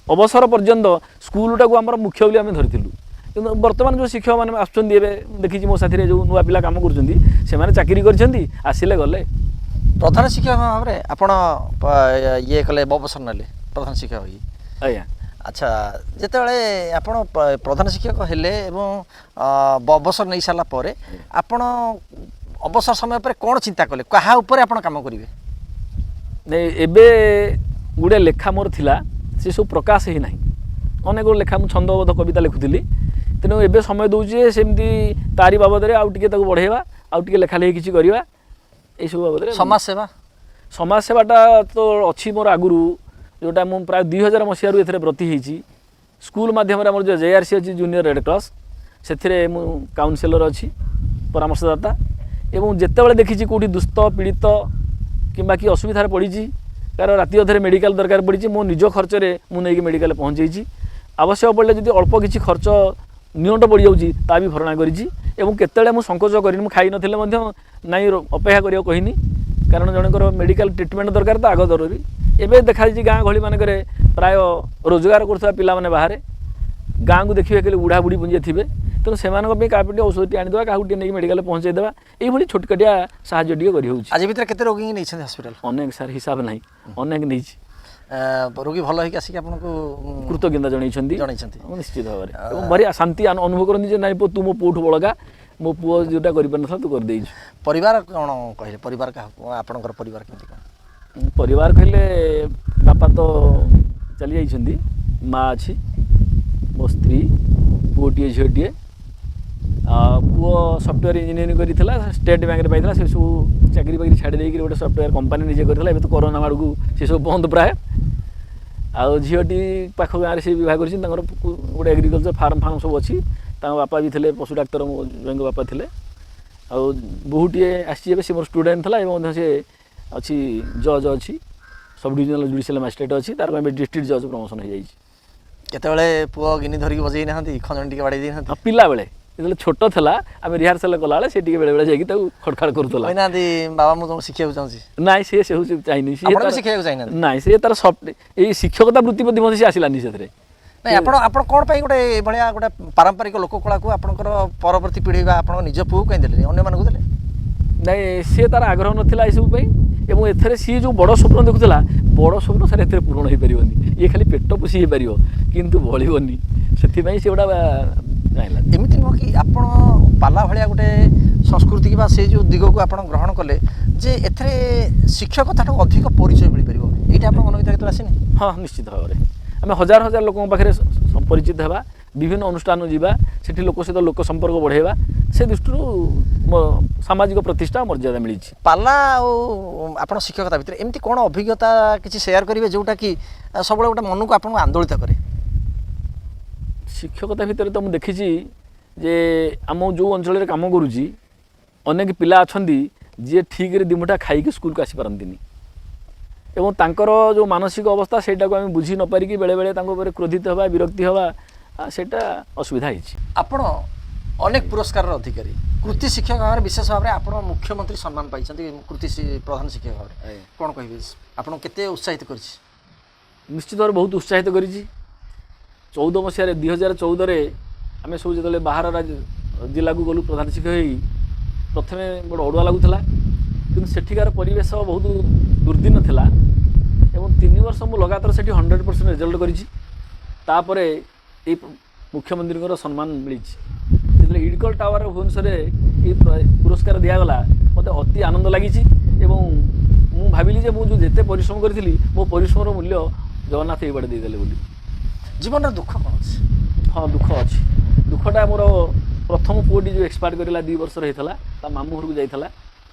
[SPEAKER 3] ଅବସର ପର୍ଯ୍ୟନ୍ତ ସ୍କୁଲଟାକୁ ଆମର ମୁଖ୍ୟ ବୋଲି ଆମେ ଧରିଥିଲୁ। କିନ୍ତୁ ବର୍ତ୍ତମାନ ଯେଉଁ ଶିକ୍ଷକମାନେ ଆସୁଛନ୍ତି ଏବେ ଦେଖିଛି ମୋ ସାଥିରେ ଯେଉଁ ନୂଆ ପିଲା କାମ କରୁଛନ୍ତି ସେମାନେ ଚାକିରି କରିଛନ୍ତି, ଆସିଲେ ଗଲେ।
[SPEAKER 4] ପ୍ରଧାନ ଶିକ୍ଷକ ଭାବରେ ଆପଣ ଇଏ କଲେ ଅବସର ନେଲେ ପ୍ରଧାନ ଶିକ୍ଷକ ହେଇକି?
[SPEAKER 3] ଆଜ୍ଞା।
[SPEAKER 4] ଆଚ୍ଛା, ଯେତେବେଳେ ଆପଣ ପ୍ରଧାନ ଶିକ୍ଷକ ହେଲେ ଏବଂ ଅବସର ନେଇସାରିଲା ପରେ ଆପଣ ଅବସର ସମୟ ପରେ କ'ଣ ଚିନ୍ତା କଲେ, କାହା ଉପରେ ଆପଣ କାମ କରିବେ?
[SPEAKER 3] ନାଇଁ ଏବେ ଗୁଡ଼େ ଲେଖା ମୋର ଥିଲା ସେସବୁ ପ୍ରକାଶ ହେଇନାହିଁ। ଅନେକ ଲେଖା ମୁଁ ଛନ୍ଦବଦ୍ଧ କବିତା ଲେଖୁଥିଲି, ତେଣୁ ଏବେ ସମୟ ଦେଉଛି ସେମିତି ତାରି ବାବଦରେ ଆଉ ଟିକେ ତାକୁ ବଢ଼େଇବା, ଆଉ ଟିକେ ଲେଖା ଲେଖି କିଛି କରିବା, ଏଇସବୁ ବାବଦରେ।
[SPEAKER 4] ସମାଜସେବା
[SPEAKER 3] ସମାଜସେବାଟା ତ ଅଛି ମୋର ଆଗରୁ, ଯେଉଁଟା ମୁଁ ପ୍ରାୟ 2000 ମସିହାରୁ ଏଥିରେ ବ୍ରତୀ ହେଇଛି। ସ୍କୁଲ ମାଧ୍ୟମରେ ଆମର ଯେଉଁ JRC ଅଛି ଜୁନିୟର ରେଡ଼୍ କ୍ରସ୍, ସେଥିରେ ମୁଁ କାଉନସିଲର ଅଛି, ପରାମର୍ଶଦାତା। ଏବଂ ଯେତେବେଳେ ଦେଖିଛି କେଉଁଠି ଦୁସ୍ଥ ପୀଡ଼ିତ କିମ୍ବା କି ଅସୁବିଧାରେ ପଡ଼ିଛି, କାରଣ ରାତି ଅଧରେ ମେଡ଼ିକାଲ ଦରକାର ପଡ଼ିଛି, ମୋ ନିଜ ଖର୍ଚ୍ଚରେ ମୁଁ ନେଇକି ମେଡ଼ିକାଲ ପହଞ୍ଚେଇଛି। ଆବଶ୍ୟକ ପଡ଼ିଲେ ଯଦି ଅଳ୍ପ କିଛି ଖର୍ଚ୍ଚ ନିଅଣ୍ଟ ପଡ଼ିଯାଉଛି ତା ବି ଭରଣା କରିଛି। ଏବଂ କେତେବେଳେ ମୁଁ ସଂକୋଚ କରିନି, ମୁଁ ଖାଇନଥିଲେ ମଧ୍ୟ ନାଇଁ ଅପେକ୍ଷା କରିବାକୁ କହିନି, କାରଣ ଜଣଙ୍କର ମେଡ଼ିକାଲ ଟ୍ରିଟମେଣ୍ଟ ଦରକାର ତ ଆଗ ଜରୁରୀ। ଏବେ ଦେଖାଯାଇଛି ଗାଁ ଗହଳିମାନଙ୍କରେ ପ୍ରାୟ ରୋଜଗାର କରୁଥିବା ପିଲାମାନେ ବାହାରେ ଗାଁକୁ ଦେଖିବେ କହିଲେ ବୁଢ଼ା ବୁଢ଼ୀ ପୁଞ୍ଜିଏ ଥିବେ, ତେଣୁ ସେମାନଙ୍କ ପାଇଁ କାହାକୁ ଟିକେ ଔଷଧ ଟିକେ ଆଣିଦେବା, କାହାକୁ ଟିକେ ନେଇକି ମେଡ଼ିକାଲ ପହଞ୍ଚାଇ ଦେବା, ଏଇଭଳି ଛୋଟକାଟିଆ ସାହାଯ୍ୟ ଟିକେ କରିହେଉଛି।
[SPEAKER 4] ଆଜି ଭିତରେ କେତେ ରୋଗୀ ନେଇଛନ୍ତି ହସ୍ପିଟାଲ?
[SPEAKER 3] ଅନେକ ସାର୍ ହିସାବ ନାହିଁ, ଅନେକ ନେଇଛି।
[SPEAKER 4] ରୋଗୀ ଭଲ ହେଇକି ଆସିକି ଆପଣଙ୍କୁ
[SPEAKER 3] କୃତଜ୍ଞତା ଜଣେଇଛନ୍ତି ନିଶ୍ଚିତ ଭାବରେ, ଏବଂ ଭାରି ଶାନ୍ତି ଅନୁଭବ କରନ୍ତି ଯେ ନାଇଁ ତୁ ମୋ ପୁଅଠୁ ବଳକା, ମୋ ପୁଅ ଯେଉଁଟା କରିପାରିନଥିଲା ତୁ କରିଦେଇଛୁ।
[SPEAKER 4] ପରିବାର କ'ଣ କହିଲେ? ପରିବାର କାହାକୁ, ଆପଣଙ୍କର ପରିବାର କେମିତି କ'ଣ?
[SPEAKER 3] ପରିବାର କହିଲେ ବାପା ତ ଚାଲି ଯାଇଛନ୍ତି, ମା ଅଛି, ମୋ ସ୍ତ୍ରୀ, ପୁଅଟିଏ ଝିଅଟିଏ। ପୁଅ ସଫ୍ଟୱେୟାର ଇଞ୍ଜିନିୟରିଂ କରିଥିଲା, ଷ୍ଟେଟ୍ ବ୍ୟାଙ୍କରେ ପାଇଥିଲା, ସେସବୁ ଚାକିରି ବାକିରି ଛାଡ଼ି ଦେଇକି ଗୋଟେ ସଫ୍ଟୱେୟାର କମ୍ପାନୀ ନିଜେ କରିଥିଲା। ଏବେ ତ କରୋନା ଆଡ଼କୁ ସେସବୁ ବନ୍ଦ ପ୍ରାୟ। ଆଉ ଝିଅଟି ପାଖ ଗାଁରେ ସେ ବିବାହ କରିଛନ୍ତି, ତାଙ୍କର ଗୋଟେ ଏଗ୍ରିକଲଚର ଫାର୍ମ ସବୁ ଅଛି। ତାଙ୍କ ବାପା ବି ଥିଲେ ପଶୁ ଡାକ୍ତର, ମୋ ଜ୍ୱାଇଁଙ୍କ ବାପା ଥିଲେ। ଆଉ ବୋହୂଟିଏ ଆସିଛି ଏବେ, ସେ ମୋର ଷ୍ଟୁଡେଣ୍ଟ ଥିଲା ଏବଂ ମଧ୍ୟ ସେ ଅଛି ଜଜ୍ ଅଛି, ସବ୍ ଡିଭିଜନାଲ ଜୁଡ଼ିସିଆଲ ମାଜିଷ୍ଟ୍ରେଟ୍ ଅଛି, ତାର ଏବେ ଡିଷ୍ଟ୍ରିକ୍ଟ ଜଜ୍ ପ୍ରମୋସନ୍ ହେଇଯାଇଛି।
[SPEAKER 4] କେତେବେଳେ ପୁଅ ଗିନି ଧରିକି ବଜେଇ ନାହାନ୍ତି, ଖଞ୍ଜଣି ଟିକେ ବାଡ଼େଇ ଦେଇନାହାନ୍ତି?
[SPEAKER 3] ପିଲାବେଳେ ଯେତେବେଳେ ଛୋଟ ଥିଲା ଆମେ ରିହାର୍ସାଲ କଲାବେଳେ ସେ ଟିକେ ବେଳେବେଳେ ଯାଇକି ତାକୁ ଖଡ଼ଖାଡ଼ କରୁଥିଲା।
[SPEAKER 4] କହିନାହାନ୍ତି ବାବା ମୁଁ ତୁମକୁ ଶିଖିବାକୁ ଚାହୁଁଛି?
[SPEAKER 3] ନାଇଁ ସେ ହେଉଛି ଚାହିଁନି,
[SPEAKER 4] ଶିଖିବାକୁ ଚାହିଁନାହାନ୍ତି? ନାଇଁ,
[SPEAKER 3] ସେ ତାର ଏଇ ଶିକ୍ଷକତା ବୃତ୍ତି ପ୍ରତି ମଧ୍ୟ ସେ ଆସିଲାନି ସେଥିରେ।
[SPEAKER 4] ନାଇଁ, ଆପଣ କ'ଣ ପାଇଁ ଗୋଟେ ଏଭଳିଆ ଗୋଟେ ପାରମ୍ପରିକ ଲୋକ କଳାକୁ ଆପଣଙ୍କର ପରବର୍ତ୍ତୀ ପିଢ଼ି ବା ଆପଣଙ୍କ ନିଜ ପୁଅକୁ କାହିଁ ଦେଲେନି, ଅନ୍ୟମାନଙ୍କୁ ଦେଲେ?
[SPEAKER 3] ନାଇଁ, ସିଏ ତାର ଆଗ୍ରହ ନଥିଲା ଏସବୁ ପାଇଁ, ଏବଂ ଏଥିରେ ସିଏ ଯେଉଁ ବଡ଼ ସ୍ୱପ୍ନ ଦେଖୁଥିଲା, ବଡ଼ ସ୍ୱପ୍ନ ସାର୍ ଏଥିରେ ପୂରଣ ହୋଇପାରିବନି। ଇଏ ଖାଲି ପେଟ ପୋଷି ହେଇପାରିବ କିନ୍ତୁ ବଳିବନି, ସେଥିପାଇଁ ସେଗୁଡ଼ା ଜାଣିଲା।
[SPEAKER 4] ଏମିତି ନୁହଁ କି ଆପଣ ପାଲା ଭଳିଆ ଗୋଟେ ସଂସ୍କୃତି ବା ସେ ଯେଉଁ ଦିଗକୁ ଆପଣ ଗ୍ରହଣ କଲେ ଯେ ଏଥିରେ ଶିକ୍ଷକତାଠୁ ଅଧିକ ପରିଚୟ ମିଳିପାରିବ, ଏଇଟା ଆପଣଙ୍କ ମନ ଭିତରେ କେତେବେଳେ ଆସିନି?
[SPEAKER 3] ହଁ, ନିଶ୍ଚିତ ଭାବରେ ଆମେ ହଜାର ହଜାର ଲୋକଙ୍କ ପାଖରେ ପରିଚିତ ହେବା, ବିଭିନ୍ନ ଅନୁଷ୍ଠାନ ଯିବା, ସେଠି ଲୋକ ସହିତ ଲୋକ ସମ୍ପର୍କ ବଢ଼େଇବା, ସେ ଦୃଷ୍ଟିରୁ ସାମାଜିକ ପ୍ରତିଷ୍ଠା ମର୍ଯ୍ୟାଦା ମିଳିଛି।
[SPEAKER 4] ପାଲା ଆଉ ଆପଣ ଶିକ୍ଷକତା ଭିତରେ ଏମିତି କ'ଣ ଅଭିଜ୍ଞତା କିଛି ସେୟାର କରିବେ ଯେଉଁଟାକି ସବୁବେଳେ ଗୋଟେ ମନକୁ ଆପଣଙ୍କୁ ଆନ୍ଦୋଳିତ କରେ?
[SPEAKER 3] ଶିକ୍ଷକତା ଭିତରେ ତ ମୁଁ ଦେଖିଛି ଯେ ଆମ ଯେଉଁ ଅଞ୍ଚଳରେ କାମ କରୁଛି ଅନେକ ପିଲା ଅଛନ୍ତି ଯିଏ ଠିକ୍ରେ 2 ମୁଠା ଖାଇକି ସ୍କୁଲକୁ ଆସିପାରନ୍ତିନି। ଏବଂ ତାଙ୍କର ଯେଉଁ ମାନସିକ ଅବସ୍ଥା ସେଇଟାକୁ ଆମେ ବୁଝି ନ ପାରିକି ବେଳେବେଳେ ତାଙ୍କ ଉପରେ କ୍ରୋଧିତ ହେବା ବିରକ୍ତି ହେବା ସେଇଟା ଅସୁବିଧା ହେଇଛି।
[SPEAKER 4] ଆପଣ ଅନେକ ପୁରସ୍କାରର ଅଧିକାରୀ, କୃତି ଶିକ୍ଷକ ଭାବରେ ବିଶେଷ ଭାବରେ ଆପଣ ମୁଖ୍ୟମନ୍ତ୍ରୀ ସମ୍ମାନ ପାଇଛନ୍ତି କୃତି ପ୍ରଧାନ ଶିକ୍ଷକ ଭାବରେ, କ'ଣ କହିବେ ଆପଣଙ୍କୁ କେତେ ଉତ୍ସାହିତ କରିଛି?
[SPEAKER 3] ନିଶ୍ଚିତ ଭାବରେ ବହୁତ ଉତ୍ସାହିତ କରିଛି। 14 ମସିହାରେ 2014ରେ ଆମେ ସବୁ ଯେତେବେଳେ ବାହାର ଜିଲ୍ଲାକୁ ଗଲୁ ପ୍ରଧାନ ଶିକ୍ଷକ ହେଇ, ପ୍ରଥମେ ଗୋଟେ ଅଡ଼ୁଆ ଲାଗୁଥିଲା, କିନ୍ତୁ ସେଠିକାର ପରିବେଶ ବହୁତ ଦୁର୍ଦିନ ଥିଲା ଏବଂ 3 ବର୍ଷ ମୁଁ ଲଗାତାର ସେଠି 100% ରେଜଲ୍ଟ କରିଛି। ତାପରେ ଏଇ ମୁଖ୍ୟମନ୍ତ୍ରୀଙ୍କର ସମ୍ମାନ ମିଳିଛି। ଯେତେବେଳେ ଇଡକଲ ଟାୱାର ଭୁବନେଶ୍ୱରରେ ଏଇ ପୁରସ୍କାର ଦିଆଗଲା ମୋତେ ଅତି ଆନନ୍ଦ ଲାଗିଛି ଏବଂ ମୁଁ ଭାବିଲି ଯେ ମୁଁ ଯେଉଁ ଯେତେ ପରିଶ୍ରମ କରିଥିଲି ମୋ ପରିଶ୍ରମର ମୂଲ୍ୟ ଜଗନ୍ନାଥ ଏଇବାଟେ ଦେଇଦେଲେ ବୋଲି।
[SPEAKER 4] ଜୀବନର ଦୁଃଖ କ'ଣ ଅଛି?
[SPEAKER 3] ହଁ, ଦୁଃଖ ଅଛି। ଦୁଃଖଟା ମୋର ପ୍ରଥମ ପୁଅଟି ଯେଉଁ ଏକ୍ସପାୟାର୍ଡ କରିଲା 2 ବର୍ଷର ହେଇଥିଲା, ତା ମାମୁଁ ଘରକୁ ଯାଇଥିଲା,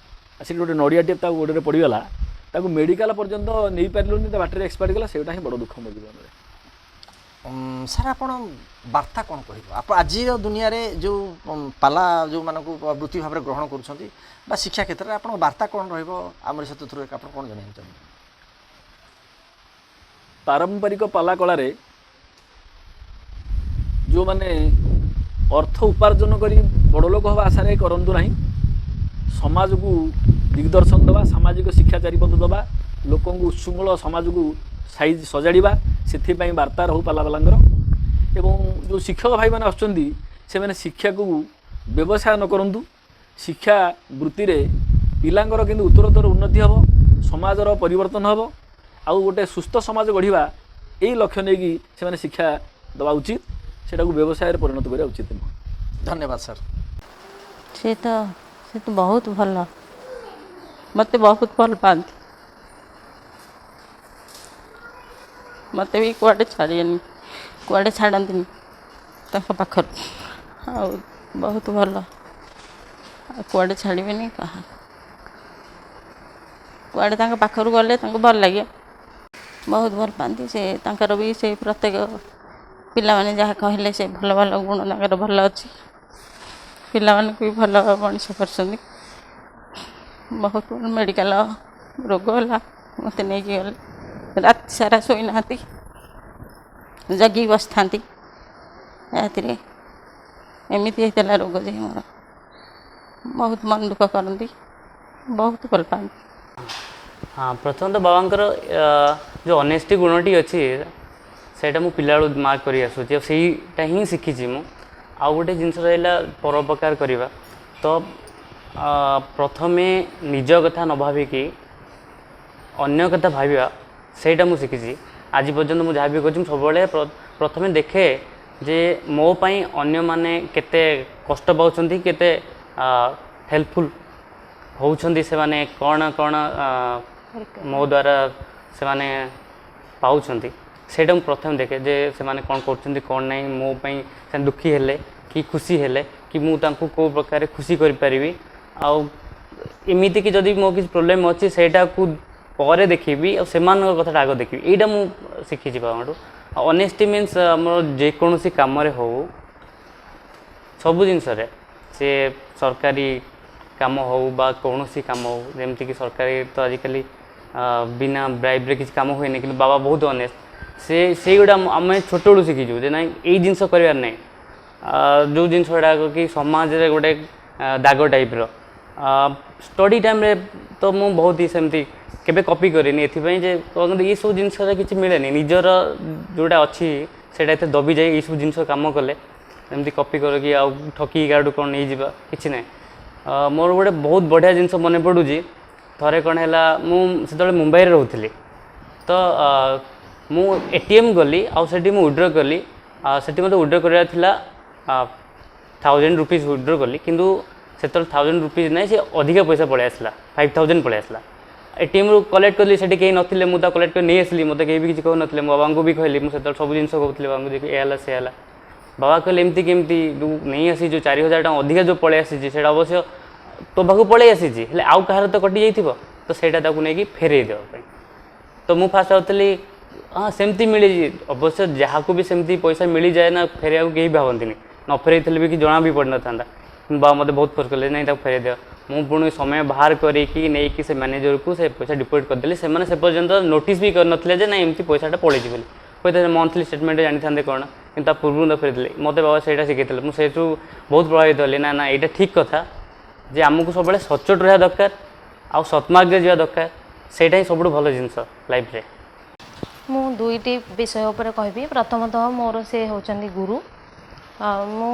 [SPEAKER 3] ସେଠି ଗୋଟେ ନଡ଼ିଆଟିଏ ତା ଗୋଡ଼ରେ ପଡ଼ିଗଲା, ତାକୁ ମେଡ଼ିକାଲ ପର୍ଯ୍ୟନ୍ତ ନେଇପାରିଲୁନି, ତା ବାଟରେ ଏକ୍ସପାୟାର୍ଡ କଲା। ସେଇଟା ହିଁ ବଡ଼ ଦୁଃଖ ମୋ ଜୀବନରେ।
[SPEAKER 4] ସାର୍ ଆପଣ ବାର୍ତ୍ତା କ'ଣ କହିବ ଆଜିର ଦୁନିଆରେ ଯେଉଁ ପାଲା ଯେଉଁମାନଙ୍କୁ ବୃତ୍ତି ଭାବରେ ଗ୍ରହଣ କରୁଛନ୍ତି ବା ଶିକ୍ଷା କ୍ଷେତ୍ରରେ ଆପଣଙ୍କ ବାର୍ତ୍ତା କ'ଣ ରହିବ ଆମର ସହିତ ଥ୍ରୁରେ ଆପଣ କ'ଣ ଜାଣିବାକୁ ଚାହିଁବେ?
[SPEAKER 3] ପାରମ୍ପରିକ ପାଲା କଳାରେ ଯେଉଁମାନେ ଅର୍ଥ ଉପାର୍ଜନ କରି ବଡ଼ ଲୋକ ହେବା ଆଶାରେ କରନ୍ତୁ ନାହିଁ, ସମାଜକୁ ଦିଗଦର୍ଶନ ଦେବା, ସାମାଜିକ ଶିକ୍ଷା ଚାରିପଥ ଦେବା, ଲୋକଙ୍କୁ ଉଚ୍ଛୃଙ୍ଖଳ ସମାଜକୁ ସଜାଡ଼ିବା, ସେଥିପାଇଁ ବାର୍ତ୍ତା ରହୁ ପାଲାବାଲାଙ୍କର। ଏବଂ ଯେଉଁ ଶିକ୍ଷକ ଭାଇମାନେ ଆସୁଛନ୍ତି ସେମାନେ ଶିକ୍ଷାକୁ ବ୍ୟବସାୟ ନ କରନ୍ତୁ, ଶିକ୍ଷା ବୃତ୍ତିରେ ପିଲାଙ୍କର କିନ୍ତୁ ଉତ୍ତରୋତ୍ତର ଉନ୍ନତି ହେବ, ସମାଜର ପରିବର୍ତ୍ତନ ହେବ, ଆଉ ଗୋଟେ ସୁସ୍ଥ ସମାଜ ଗଢ଼ିବା ଏଇ ଲକ୍ଷ୍ୟ ନେଇକି ସେମାନେ ଶିକ୍ଷା ଦେବା ଉଚିତ, ସେଟାକୁ ବ୍ୟବସାୟରେ ପରିଣତ କରିବା ଉଚିତ ନୁହଁ।
[SPEAKER 4] ଧନ୍ୟବାଦ ସାର୍।
[SPEAKER 5] ସେ ତ ବହୁତ ଭଲ, ମୋତେ ବହୁତ ଭଲ ପାଆନ୍ତି, ମୋତେ ବି କୁଆଡ଼େ ଛାଡ଼ିବେନି, କୁଆଡ଼େ ଛାଡ଼ନ୍ତିନି ତାଙ୍କ ପାଖରୁ, ଆଉ ବହୁତ ଭଲ, ଆଉ କୁଆଡ଼େ ଛାଡ଼ିବେନି କାହା, କୁଆଡ଼େ ତାଙ୍କ ପାଖରୁ ଗଲେ ତାଙ୍କୁ ଭଲ ଲାଗେ, ବହୁତ ଭଲ ପାଆନ୍ତି। ସେ ତାଙ୍କର ବି ସେ ପ୍ରତ୍ୟେକ ପିଲାମାନେ ଯାହା କହିଲେ ସେ ଭଲ ଭଲ ଗୁଣ ତାଙ୍କର ଭଲ ଅଛି, ପିଲାମାନଙ୍କୁ ବି ଭଲ ମଣିଷ କରିଛନ୍ତି। ବହୁତ ମେଡ଼ିକାଲ ରୋଗ ହେଲା, ମୋତେ ନେଇକି ଗଲେ, ରାତି ସାରା ଶୋଇନାହାନ୍ତି, ଜଗିକି ବସିଥାନ୍ତି। ରାତିରେ ଏମିତି ହେଇଥିଲା ରୋଗ ଯେ ମୋର ବହୁତ ମନ ଦୁଃଖ କରନ୍ତି, ବହୁତ ଭଲ ପାଆନ୍ତି।
[SPEAKER 6] ହଁ, ପ୍ରଥମତଃ ବାବାଙ୍କର ଯେଉଁ ଅନେଷ୍ଟି ଗୁଣଟି ଅଛି ସେଇଟା ମୁଁ ପିଲାବେଳୁ ମାର୍କ କରି ଆସୁଛି, ଆଉ ସେଇଟା ହିଁ ଶିଖିଛି ମୁଁ। ଆଉ ଗୋଟେ ଜିନିଷ ରହିଲା ପରୋପକାର କରିବା, ତ ପ୍ରଥମେ ନିଜ କଥା ନ ଭାବିକି ଅନ୍ୟ କଥା ଭାବିବା, ସେଇଟା ମୁଁ ଶିଖିଛି। ଆଜି ପର୍ଯ୍ୟନ୍ତ ମୁଁ ଯାହା ବି କରୁଛି ମୁଁ ସବୁବେଳେ ପ୍ରଥମେ ଦେଖେ ଯେ ମୋ ପାଇଁ ଅନ୍ୟମାନେ କେତେ କଷ୍ଟ ପାଉଛନ୍ତି, କେତେ ହେଲ୍ପଫୁଲ୍ ହେଉଛନ୍ତି, ସେମାନେ କ'ଣ କ'ଣ ମୋ ଦ୍ୱାରା ସେମାନେ ପାଉଛନ୍ତି, ସେଇଟା ମୁଁ ପ୍ରଥମେ ଦେଖେ ଯେ ସେମାନେ କ'ଣ କରୁଛନ୍ତି କ'ଣ ନାହିଁ, ମୋ ପାଇଁ ସେମାନେ ଦୁଃଖୀ ହେଲେ କି ଖୁସି ହେଲେ କି ମୁଁ ତାଙ୍କୁ କେଉଁ ପ୍ରକାର ଖୁସି କରିପାରିବି। ଆଉ ଏମିତିକି ଯଦି ମୋ କିଛି ପ୍ରୋବ୍ଲେମ୍ ଅଛି ସେଇଟାକୁ ପରେ ଦେଖିବି, ଆଉ ସେମାନଙ୍କ କଥାଟା ଆଗ ଦେଖିବି, ଏଇଟା ମୁଁ ଶିଖିଛି ବାବାଙ୍କଠୁ। ଆଉ ଅନେଷ୍ଟି ମିନ୍ସ ଆମର ଯେକୌଣସି କାମରେ ହେଉ, ସବୁ ଜିନିଷରେ, ସେ ସରକାରୀ କାମ ହେଉ ବା କୌଣସି କାମ ହେଉ, ଯେମିତିକି ସରକାରୀ ତ ଆଜିକାଲି ବିନା ବ୍ରାଇବ୍ରେ କିଛି କାମ ହୁଏନି, କିନ୍ତୁ ବାବା ବହୁତ ଅନେଷ୍ଟ, ସେଇଗୁଡ଼ା ଆମେ ଛୋଟବେଳୁ ଶିଖିଛୁ ଯେ ନାଇଁ ଏଇ ଜିନିଷ କରିବାର ନାହିଁ। ଯେଉଁ ଜିନିଷ ଗୁଡ଼ାକ କି ସମାଜରେ ଗୋଟେ ଦାଗ ଟାଇପ୍ର, ଷ୍ଟଡି ଟାଇମ୍ରେ ତ ମୁଁ ବହୁତ ହି ସେମିତି କେବେ କପି କରିନି, ଏଥିପାଇଁ ଯେ ଏଇସବୁ ଜିନିଷରେ କିଛି ମିଳେନି, ନିଜର ଯେଉଁଟା ଅଛି ସେଇଟା ଏତେ ଦବିଯାଇ ଏଇସବୁ ଜିନିଷ କାମ କଲେ ଏମିତି କପି କରିକି ଆଉ ଠକିକି କାହାଠୁ କ'ଣ ନେଇଯିବା କିଛି ନାହିଁ। ମୋର ଗୋଟେ ବହୁତ ବଢ଼ିଆ ଜିନିଷ ମନେ ପଡ଼ୁଛି, ଥରେ କ'ଣ ହେଲା, ମୁଁ ସେତେବେଳେ ମୁମ୍ବାଇରେ ରହୁଥିଲି, ତ ମୁଁ ATM ଗଲି, ଆଉ ସେଠି ମୁଁ ୱିଡ୍ର କଲି, ସେଠି ମୋତେ ୱିଡ୍ର କରିବାର ଥିଲା 1000 rupees ୱିଡ୍ର କଲି, କିନ୍ତୁ ସେତେବେଳେ 1000 rupees ନାହିଁ, ସେ ଅଧିକା ପଇସା ପଳେଇ ଆସିଲା, 5000 ପଳେଇ ଆସିଲା। ATMରୁ କଲେକ୍ଟ କଲି, ସେଠି କେହି ନଥିଲେ, ମୁଁ ତା କଲେକ୍ଟ କରି ନେଇ ଆସିଲି, ମୋତେ କେହି ବି କିଛି କହୁନଥିଲେ, ମୋ ବାବାଙ୍କୁ ବି କହିଲି, ମୁଁ ସେତେବେଳେ ସବୁ ଜିନିଷ କହୁଥିଲି ବାବାଙ୍କୁ ଯେ ଏ ହେଲା ସେ ହେଲା। ବାବା କହିଲେ ଏମିତି କେମିତି ଯେଉଁ ନେଇ ଆସିଛି, ଯେଉଁ 4000 ଟଙ୍କା ଅଧିକା ଯେଉଁ ପଳେଇ ଆସିଛି ସେଇଟା ଅବଶ୍ୟ ତୋ ପାଖକୁ ପଳେଇ ଆସିଛି, ହେଲେ ଆଉ କାହାର ତ କଟିଯାଇଥିବ, ତ ସେଇଟା ତାକୁ ନେଇକି ଫେରେଇ ଦେବା ପାଇଁ। ତ ମୁଁ ଫାଷ୍ଟ ଭାବୁଥିଲି ହଁ ସେମିତି ମିଳିଛି, ଅବଶ୍ୟ ଯାହାକୁ ବି ସେମିତି ପଇସା ମିଳିଯାଏ ନା, ଫେରେଇବାକୁ କେହି ଭାବନ୍ତିନି, ନ ଫେରେଇଥିଲେ ବି କି ଜଣା ବି ପଡ଼ିନଥାନ୍ତା। ବାବା ମୋତେ ବହୁତ ଫୋର୍ସ କଲେ, ନାଇଁ ତାକୁ ଫେରେଇ ଦିଅ। ମୁଁ ପୁଣି ସମୟ ବାହାର କରିକି ନେଇକି ସେ ମ୍ୟାନେଜରକୁ ସେ ପଇସା ଡିପୋଜିଟ୍ କରିଦେଲି। ସେମାନେ ସେ ପର୍ଯ୍ୟନ୍ତ ନୋଟିସ୍ ବି କରିନଥିଲେ ଯେ ନାଇଁ ଏମିତି ପଇସାଟା ପଳେଇଛି ବୋଲି। କହିଥିଲେ ମନ୍ଥଲି ଷ୍ଟେଟମେଣ୍ଟ ଜାଣିଥାନ୍ତେ କ'ଣ, କିନ୍ତୁ ତା ପୂର୍ବରୁ ତ ଫେରିଥିଲେ। ମୋତେ ବାବା ସେଇଟା ଶିଖେଇଥିଲେ। ମୁଁ ସେଇଠୁ ବହୁତ ପ୍ରଭାବିତ ହେଲି, ନା ଏଇଟା ଠିକ୍ କଥା ଯେ ଆମକୁ ସବୁବେଳେ ସଚ୍ଚୋଟ ରହିବା ଦରକାର ଆଉ ସତ୍ମାର୍ଗରେ ଯିବା ଦରକାର। ସେଇଟା ହିଁ ସବୁଠୁ ଭଲ ଜିନିଷ ଲାଇଫ୍ରେ।
[SPEAKER 7] ମୁଁ ଦୁଇଟି ବିଷୟ ଉପରେ କହିବି। ପ୍ରଥମତଃ ମୋର ସେ ହେଉଛନ୍ତି ଗୁରୁ। ମୁଁ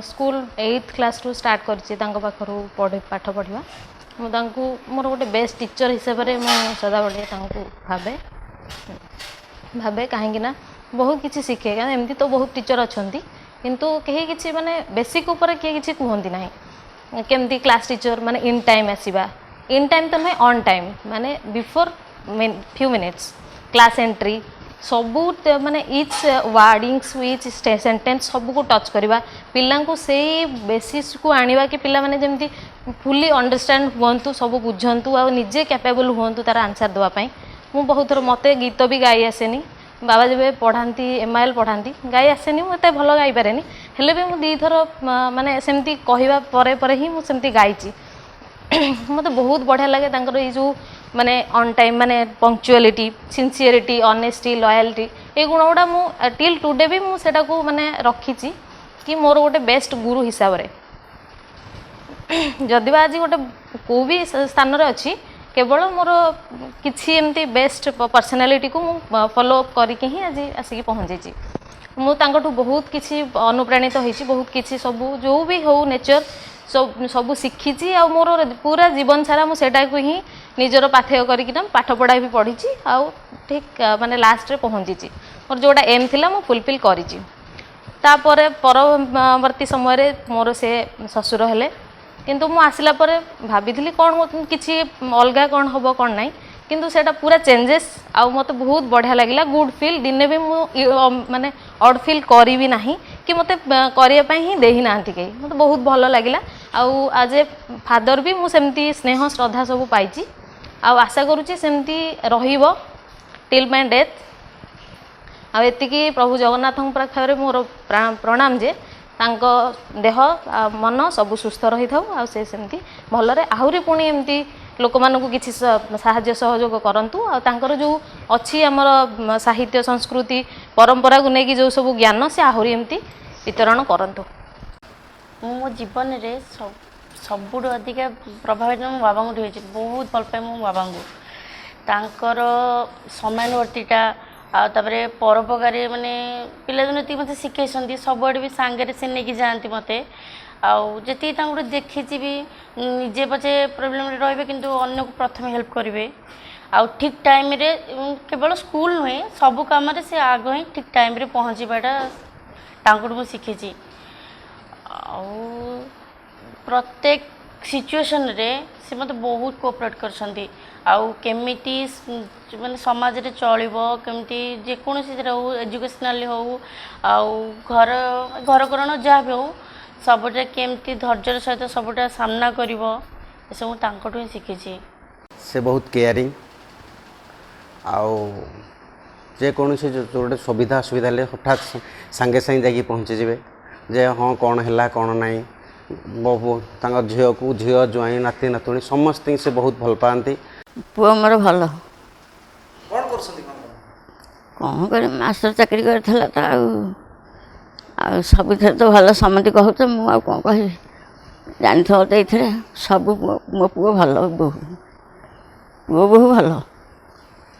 [SPEAKER 7] ସ୍କୁଲ 8th କ୍ଲାସ୍ରୁ ଷ୍ଟାର୍ଟ କରିଛି ତାଙ୍କ ପାଖରୁ ପାଠ ପଢ଼ିବା। ମୁଁ ତାଙ୍କୁ ମୋର ଗୋଟେ ବେଷ୍ଟ ଟିଚର୍ ହିସାବରେ ମୁଁ ସଦାବେଳେ ତାଙ୍କୁ ଭାବେ କାହିଁକି ନା ବହୁତ କିଛି ଶିଖେ। କାରଣ ଏମିତି ତ ବହୁତ ଟିଚର୍ ଅଛନ୍ତି, କିନ୍ତୁ କେହି କିଛି ମାନେ ବେସିକ୍ ଉପରେ କିଏ କିଛି କୁହନ୍ତି ନାହିଁ। କେମିତି କ୍ଲାସ୍ ଟିଚର୍ ମାନେ ଇନ୍ ଟାଇମ୍ ଆସିବା, ଇନ୍ ଟାଇମ୍ ତ ନୁହେଁ ଅନ୍ ଟାଇମ୍, ମାନେ before few minutes class entry, ସବୁ ମାନେ ଇଚ୍ ୱାର୍ଡ଼ିଙ୍ଗସ୍ ଇଚ୍ ସେଣ୍ଟେନ୍ସ ସବୁକୁ ଟଚ୍ କରିବା, ପିଲାଙ୍କୁ ସେଇ ବେସିସ୍କୁ ଆଣିବା କି ପିଲାମାନେ ଯେମିତି ଫୁଲି ଅଣ୍ଡରଷ୍ଟାଣ୍ଡ ହୁଅନ୍ତୁ, ସବୁ ବୁଝନ୍ତୁ ଆଉ ନିଜେ କ୍ୟାପେବଲ୍ ହୁଅନ୍ତୁ ତା'ର ଆନ୍ସର୍ ଦେବା ପାଇଁ। ମୁଁ ବହୁତ ଥର, ମୋତେ ଗୀତ ବି ଗାଇ ଆସେନି। ବାବା ଯେବେ ପଢ଼ାନ୍ତି MIL ପଢ଼ାନ୍ତି, ଗାଇ ଆସେନି, ମୁଁ ଏତେ ଭଲ ଗାଇପାରେନି, ହେଲେ ବି ମୁଁ 2 ଥର ମାନେ ସେମିତି କହିବା ପରେ ପରେ ହିଁ ମୁଁ ସେମିତି ଗାଇଛି। ମୋତେ ବହୁତ ବଢ଼ିଆ ଲାଗେ ତାଙ୍କର ଏଇ ଯେଉଁ ମାନେ ଅନ୍ ଟାଇମ୍, ମାନେ ପଙ୍କ୍ଚୁଆଲିଟି, ସିନ୍ସିୟରିଟି, ଅନେଷ୍ଟି, ଲୟାଲିଟି, ଏଇ ଗୁଣ ଗୁଡ଼ା ମୁଁ ଟିଲ୍ ଟୁଡେ ବି ମୁଁ ସେଟାକୁ ମାନେ ରଖିଛି କି ମୋର ଗୋଟେ ବେଷ୍ଟ ଗୁରୁ ହିସାବରେ। ଯଦିବା ଆଜି ଗୋଟେ କେଉଁ ବି ସ୍ଥାନରେ ଅଛି, କେବଳ ମୋର କିଛି ଏମିତି ବେଷ୍ଟ ପର୍ସନାଲିଟିକୁ ମୁଁ ଫଲୋ ଅପ୍ କରିକି ହିଁ ଆଜି ଆସିକି ପହଞ୍ଚିଛି। ମୁଁ ତାଙ୍କଠୁ ବହୁତ କିଛି ଅନୁପ୍ରାଣିତ ହେଇଛି, ବହୁତ କିଛି ସବୁ ଯେଉଁ ବି ହେଉ ନେଚର୍ ସବୁ ଶିଖିଛି। ଆଉ ମୋର ପୁରା ଜୀବନ ସାରା ମୁଁ ସେଇଟାକୁ ହିଁ ନିଜର ପାଥେୟ କରିକିନା ପାଠ ପଢ଼ା ବି ପଢ଼ିଛି ଆଉ ଠିକ୍ ମାନେ ଲାଷ୍ଟରେ ପହଞ୍ଚିଛି। ମୋର ଯେଉଁଟା ଏମ୍ ଥିଲା ମୁଁ ଫୁଲଫିଲ୍ କରିଛି। ତାପରେ ପରବର୍ତ୍ତୀ ସମୟରେ ମୋର ସେ ଶ୍ୱଶୁର ହେଲେ, କିନ୍ତୁ ମୁଁ ଆସିଲା ପରେ ଭାବିଥିଲି କ'ଣ କିଛି ଅଲଗା କ'ଣ ହେବ କ'ଣ ନାହିଁ, କିନ୍ତୁ ସେଇଟା ପୁରା ଚେଞ୍ଜେସ୍। ଆଉ ମୋତେ ବହୁତ ବଢ଼ିଆ ଲାଗିଲା, ଗୁଡ୍ ଫିଲ୍। ଦିନେ ବି ମୁଁ ମାନେ ଅଡ୍ ଫିଲ୍ କରିବି ନାହିଁ କି ମୋତେ କରିବା ପାଇଁ ହିଁ ଦେଇନାହାନ୍ତି କେହି। ମୋତେ ବହୁତ ଭଲ ଲାଗିଲା। ଆଉ ଆଜ୍ ଏ ଫାଦର ବି ମୁଁ ସେମିତି ସ୍ନେହ ଶ୍ରଦ୍ଧା ସବୁ ପାଇଛି, ଆଉ ଆଶା କରୁଛି ସେମିତି ରହିବ ଟିଲ୍ ମାଇ ଡେଥ୍। ଆଉ ଏତିକି ପ୍ରଭୁ ଜଗନ୍ନାଥଙ୍କ ପାଖରେ ମୋର ପ୍ରଣାମ ଯେ ତାଙ୍କ ଦେହ ମନ ସବୁ ସୁସ୍ଥ ରହିଥାଉ, ଆଉ ସେ ସେମିତି ଭଲରେ ଆହୁରି ପୁଣି ଏମିତି ଲୋକମାନଙ୍କୁ କିଛି ସାହାଯ୍ୟ ସହଯୋଗ କରନ୍ତୁ। ଆଉ ତାଙ୍କର ଯେଉଁ ଅଛି ଆମର ସାହିତ୍ୟ ସଂସ୍କୃତି ପରମ୍ପରାକୁ ନେଇକି ଯେଉଁ ସବୁ ଜ୍ଞାନ, ସେ ଆହୁରି ଏମିତି ବିତରଣ କରନ୍ତୁ।
[SPEAKER 5] ମୁଁ ମୋ ଜୀବନରେ ସବୁଠୁ ଅଧିକା ପ୍ରଭାବିତ ମୋ ବାବାଙ୍କଠୁ ହେଇଛି। ବହୁତ ଭଲ ପାଏ ମୋ ବାବାଙ୍କୁ। ତାଙ୍କର ସମୟାନୁବର୍ତ୍ତିତା ଆଉ ତାପରେ ପରୋପକାରୀ, ମାନେ ପିଲାଦିନ ଯେତିକି ମୋତେ ଶିଖେଇଛନ୍ତି, ସବୁଆଡ଼େ ବି ସାଙ୍ଗରେ ସେ ନେଇକି ଯାଆନ୍ତି ମୋତେ। ଆଉ ଯେତିକି ତାଙ୍କଠୁ ଦେଖିଛି ବି, ନିଜେ ପଛେ ପ୍ରୋବ୍ଲେମ୍ରେ ରହିବେ କିନ୍ତୁ ଅନ୍ୟକୁ ପ୍ରଥମେ ହେଲ୍ପ କରିବେ। ଆଉ ଠିକ୍ ଟାଇମ୍ରେ, କେବଳ ସ୍କୁଲ ନୁହେଁ ସବୁ କାମରେ ସେ ଆଗ ହିଁ ଠିକ୍ ଟାଇମ୍ରେ ପହଞ୍ଚିବାଟା ତାଙ୍କଠୁ ମୁଁ ଶିଖିଛି। ଆଉ ପ୍ରତ୍ୟେକ ସିଚୁଏସନ୍ରେ ସେ ମୋତେ ବହୁତ କୋଅପରେଟ୍ କରିଛନ୍ତି। ଆଉ କେମିତି ମାନେ ସମାଜରେ ଚଳିବ, କେମିତି ଯେକୌଣସିରେ ହେଉ, ଏଜୁକେସନାଲି ହେଉ ଆଉ ଘରକରଣ ଯାହା ବି ହେଉ, ସବୁଟା କେମିତି ଧୈର୍ଯ୍ୟର ସହିତ ସବୁଟା ସାମ୍ନା କରିବ, ଏସବୁ ତାଙ୍କଠୁ ହିଁ ଶିଖିଛି।
[SPEAKER 8] ସେ ବହୁତ କେୟାରିଂ, ଆଉ ଯେକୌଣସି ଗୋଟେ ସୁବିଧା ଅସୁବିଧା ହେଲେ ହଠାତ୍ ସାଙ୍ଗେ ସାଙ୍ଗେ ଯାଇକି ପହଞ୍ଚିଯିବେ ଯେ ହଁ କ'ଣ ହେଲା କ'ଣ ନାହିଁ। ତାଙ୍କ ଝିଅକୁ, ଝିଅ ଜ୍ୱାଇଁ ନାତି ନାତୁଣୀ ସମସ୍ତଙ୍କୁ ସେ ବହୁତ ଭଲ ପାଆନ୍ତି।
[SPEAKER 9] ପୁଅ ମୋର ଭଲ,
[SPEAKER 1] କ'ଣ କରୁଛନ୍ତି?
[SPEAKER 9] କ'ଣ କରି ମାଷ୍ଟର ଚାକିରି କରିଥିଲା ତ, ଆଉ ସବୁଥିରେ ତ ଭଲ ସମସ୍ତେ କହୁଛ, ମୁଁ ଆଉ କ'ଣ କହିବି। ଜାଣିଥିବ ତ ଏଇଥିରେ ସବୁ ମୋ ପୁଅ ଭଲ, ବୋହୂ ଭଲ।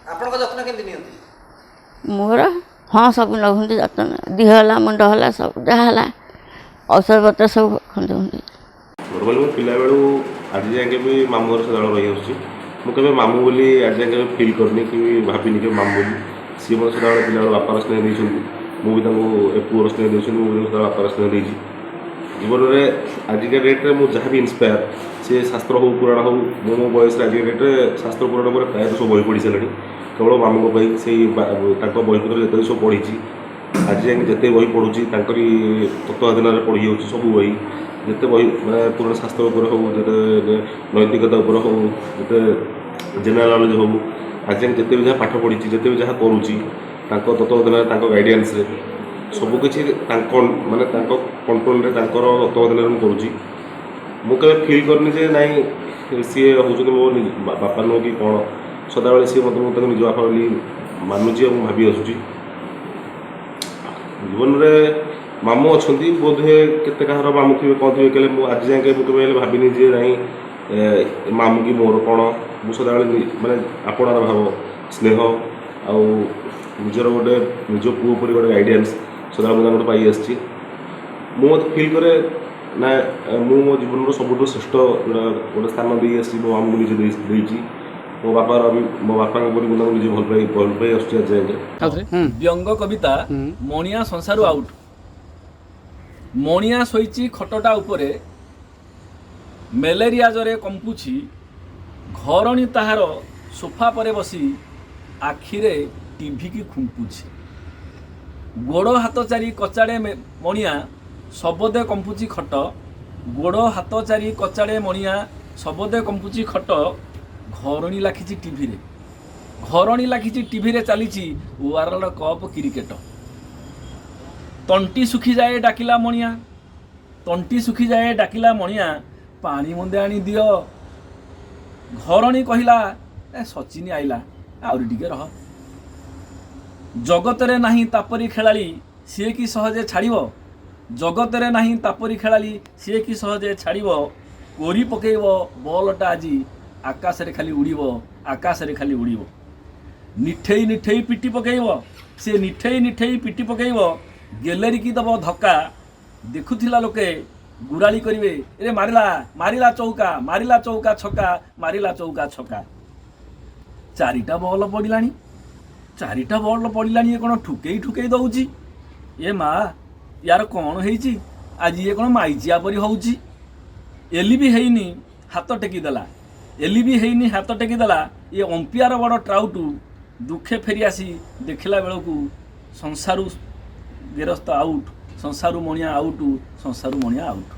[SPEAKER 1] ଆପଣଙ୍କ ଯତ୍ନ କେମିତି ନିଅନ୍ତି?
[SPEAKER 9] ମୋର ହଁ ସବୁ ନେଉଛନ୍ତି ଯତ୍ନ। ଦେହ ହେଲା, ମୁଣ୍ଡ ହେଲା, ସବୁ ଯାହା ହେଲା ଔଷଧ ପତ୍ର ସବୁ ଖଣ୍ଡୁଛନ୍ତି।
[SPEAKER 10] ମୋର ମୁଁ ପିଲାବେଳୁ ଆଜି ଯାଏଁ ବି ମାମୁଁ ଘର ସଦାବେଳେ ରହିଆସୁଛି। ମୁଁ କେବେ ମାମୁଁ ବୋଲି ଆଜି ଯାଏଁ କେବେ ଫିଲ୍ କରିନି କି ଭାବିନି କେବେ ମାମୁଁ ବୋଲି। ସିଏ ମୋର ସଦାବେଳେ ପିଲାବେଳୁ ବାପାର ସ୍ନେହ ଦେଇଛନ୍ତି, ମୁଁ ବି ତାଙ୍କୁ ଏ ପୁଅର ସ୍ନେହ ଦେଉଛନ୍ତି, ମୁଁ ବି ସଦାବେଳେ ବାପାର ସ୍ନେହ ଦେଇଛି। ଜୀବନରେ ଆଜିକା ଡେଟ୍ରେ ମୁଁ ଯାହା ବି ଇନ୍ସପାୟାର, ସେ ଶାସ୍ତ୍ର ହେଉ ପୁରାଣ ହେଉ, ମୁଁ ମୋ ବୟସରେ ଆଜିକା ଡେଟ୍ରେ ଶାସ୍ତ୍ର ପୁରାଣ ଉପରେ ପ୍ରାୟତଃ ସବୁ ବହି ପଢ଼ି ସାରିଲାଣି। କେବଳ ମାମୁଙ୍କ ପାଇଁ ସେଇ ତାଙ୍କ ବହିପତ୍ର ଯେତେ ସବୁ ପଢ଼ିଛି, ଆଜି ଯାଇକି ଯେତେ ବହି ପଢ଼ୁଛି ତାଙ୍କରି ତତ୍ତ୍ୱାଧୀନରେ ପଢ଼ି ଯାଉଛି ସବୁ ବହି। ଯେତେ ବହି ମାନେ ପୁରାଣ ଶାସ୍ତ୍ର ଉପରେ ହେଉ, ଯେତେ ନୈତିକତା ଉପରେ ହେଉ, ଯେତେ ଜେନେରାଲ୍ ନଲେଜ୍ ହେଉ, ଆଜି ଯାଇକି ଯେତେ ବି ଯାହା ପାଠ ପଢ଼ିଛି, ଯେତେ ବି ଯାହା କରୁଛି, ତାଙ୍କ ତତ୍ତ୍ୱାଧୀନରେ, ତାଙ୍କ ଗାଇଡ଼ାନ୍ସରେ ସବୁକିଛି ତାଙ୍କ ମାନେ ତାଙ୍କ କଣ୍ଟ୍ରୋଲରେ, ତାଙ୍କର ତତ୍ତ୍ୱାଧୀନରେ ମୁଁ କରୁଛି। ମୁଁ କେବେ ଫିଲ୍ କରିନି ଯେ ନାଇଁ ସିଏ ହେଉଛନ୍ତି ମୋ ବାପା ନୁହଁ କି କ'ଣ। ସଦାବେଳେ ସିଏ ମୋତେ ମୁଁ ତାଙ୍କୁ ନିଜ ବାପା ବୋଲି ମାନୁଛି ଏବଂ ଭାବି ଆସୁଛି। ଜୀବନରେ ମାମୁଁ ଅଛନ୍ତି, ବୋଧହୁଏ କେତେ କାହାର ମାମୁଁ ଥିବେ କ'ଣ ଥିବେ କହିଲେ ମୁଁ ଆଜି ଯାଏଁ ମୁଁ କେବେ ହେଲେ ଭାବିନି ଯେ ନାଇଁ ମାମୁଁ କି ମୋର କ'ଣ। ମୁଁ ସଦାବେଳେ ମାନେ ଆପଣାର ଭାବ, ସ୍ନେହ ଆଉ ନିଜର ଗୋଟେ ନିଜ ପୁଅ ଉପରେ ଗୋଟେ ଗାଇଡାନ୍ସ ସଦାବେଳେ ମୁଁ ତାଙ୍କଠୁ ପାଇ ଆସିଛି। ମୁଁ ମୋତେ ଫିଲ୍ କରେ ନା ମୁଁ ମୋ ଜୀବନର ସବୁଠୁ ଶ୍ରେଷ୍ଠ ଗୋଟେ ସ୍ଥାନ ଦେଇ ଆସିଛି ମୋ ମାମୁଁକୁ ନିଜେ ଦେଇଛି। ମୋ ବାପାଙ୍କ ପରି ମୁଁ ତାଙ୍କୁ ନିଜେ ଭଲ ପାଇ ଆସୁଛି ଆଜି ଯାଏଁ।
[SPEAKER 3] ବ୍ୟଙ୍ଗ କବିତା ମଣିଆ ସଂସାରୁ ଆଉଟ୍। ମଣିଆ ଶୋଇଛି ଖଟଟା ଉପରେ, ମ୍ୟାଲେରିଆ ଜ୍ୱରେ କମ୍ପୁଛି, ଘରଣୀ ତାହାର ସୋଫା ପରେ ବସି ଆଖିରେ ଟିଭିକି ଖୁମ୍ପୁଛି। ଗୋଡ଼ ହାତ ଚାରି କଚାଡ଼େ ମଣିଆ ଶବଦେ କମ୍ପୁଛି ଖଟ, ଗୋଡ଼ ହାତ ଚାରି କଚାଡ଼େ ମଣିଆ ଶବଦେ କମ୍ପୁଛି ଖଟ, ଘରଣୀ ଲାଖିଛି ଟିଭିରେ, ଘରଣୀ ଲାଖିଛି ଟିଭିରେ ଚାଲିଛି ୱାର୍ଲଡ କପ୍ କ୍ରିକେଟ। ତଣ୍ଟି ଶୁଖିଯାଏ ଡାକିଲା ମଣିଆ, ତଣ୍ଟି ଶୁଖିଯାଏ ଡାକିଲା ମଣିଆ, ପାଣି ମୁନ୍ଦେ ଆଣି ଦିଅ। ଘରଣୀ କହିଲା ସଚିନି ଆଇଲା ଆହୁରି ଟିକେ ରହ। ଜଗତରେ ନାହିଁ ତାପରି ଖେଳାଳି ସିଏ କି ସହଜେ ଛାଡ଼ିବ, ଜଗତରେ ନାହିଁ ତାପରି ଖେଳାଳି ସିଏ କି ସହଜେ ଛାଡ଼ିବ। କୋରି ପକେଇବ ବଲଟା ଆଜି ଆକାଶରେ ଖାଲି ଉଡ଼ିବ, ଆକାଶରେ ଖାଲି ଉଡ଼ିବ। ନିଠେଇ ନିଠେଇ ପିଟି ପକେଇବ, ସେ ନିଠେଇ ନିଠେଇ ପିଟି ପକେଇବ, ଗେଲେରିକି ଦବ ଧକ୍କା। ଦେଖୁଥିଲା ଲୋକେ ଗୁରାଳି କରିବେ, ଏ ମାରିଲା ମାରିଲା ଚୌକା, ମାରିଲା ଚୌକା ଛକା, ମାରିଲା ଚୌକା ଛକା। ଚାରିଟା ବଲ୍ ପଡ଼ିଲାଣି, ଚାରିଟା ବଲ୍ ପଡ଼ିଲାଣି, ଏ କ'ଣ ଠୁକେଇ ଠୁକେଇ ଦଉଛି। ଏ ମା ୟାର କ'ଣ ହେଇଛି ଆଜି, ଏ କ'ଣ ମାଇଚିଆ ପରି ହଉଛି। ଏଲି ବି ହେଇନି ହାତ ଟେକିଦେଲା, ଏଲି ବି ହେଇନି ହାତ ଟେକିଦେଲା। ଏ ଅମ୍ପିଆର ବଡ଼ ଟ୍ରାଉଟୁ ଦୁଃଖେ ଫେରି ଆସି ଦେଖିଲା ବେଳକୁ ସଂସାରୁ ଗେରସ୍ତ ଆଉଟ୍, ସଂସାରୁ ମଣିଆ ଆଉଟୁ, ସଂସାରୁ ମଣିଆ ଆଉଟ୍।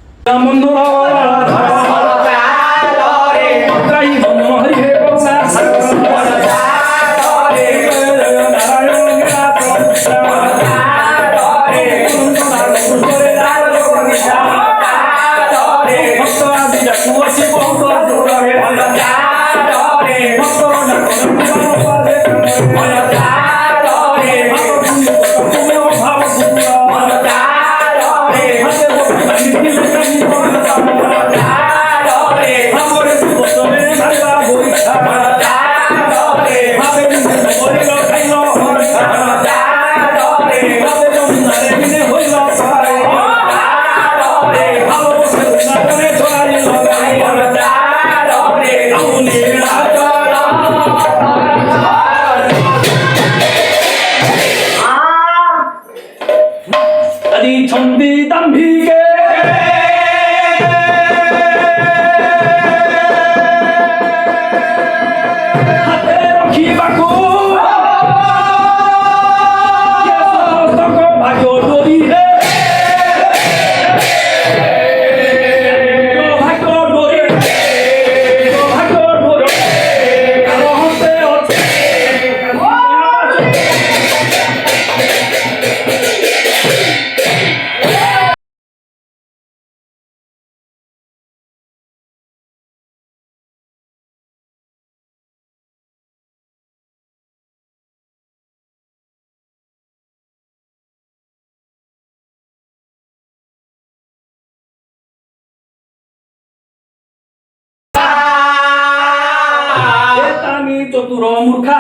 [SPEAKER 3] চতুর মূর্খা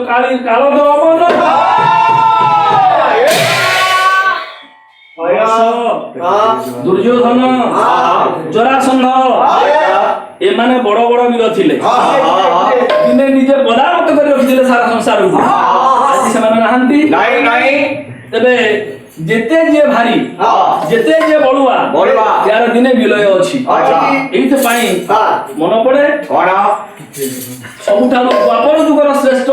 [SPEAKER 3] কালীর কালো দমন দুর্যোধন জরাসন্ধ এমানে বড় বড় বীর ଥିଲେ দিনে নিজে বদারত করে রখিଥିଲେ সারা সংসারକୁ ଆଜି ସେମାନେ ନାହାନ୍ତି ତେବେ ଯେତେ ଯିଏ ଭାରି ଯେତେ ଯିଏ ବଳୁଆ ତାର ଦିନେ ବିଲୟ ଅଛି। ଏଇଥିପାଇଁ ମନ ପଡେ ସବୁଠାରୁ ଦ୍ୱାପର ଯୁଗର ଶ୍ରେଷ୍ଠ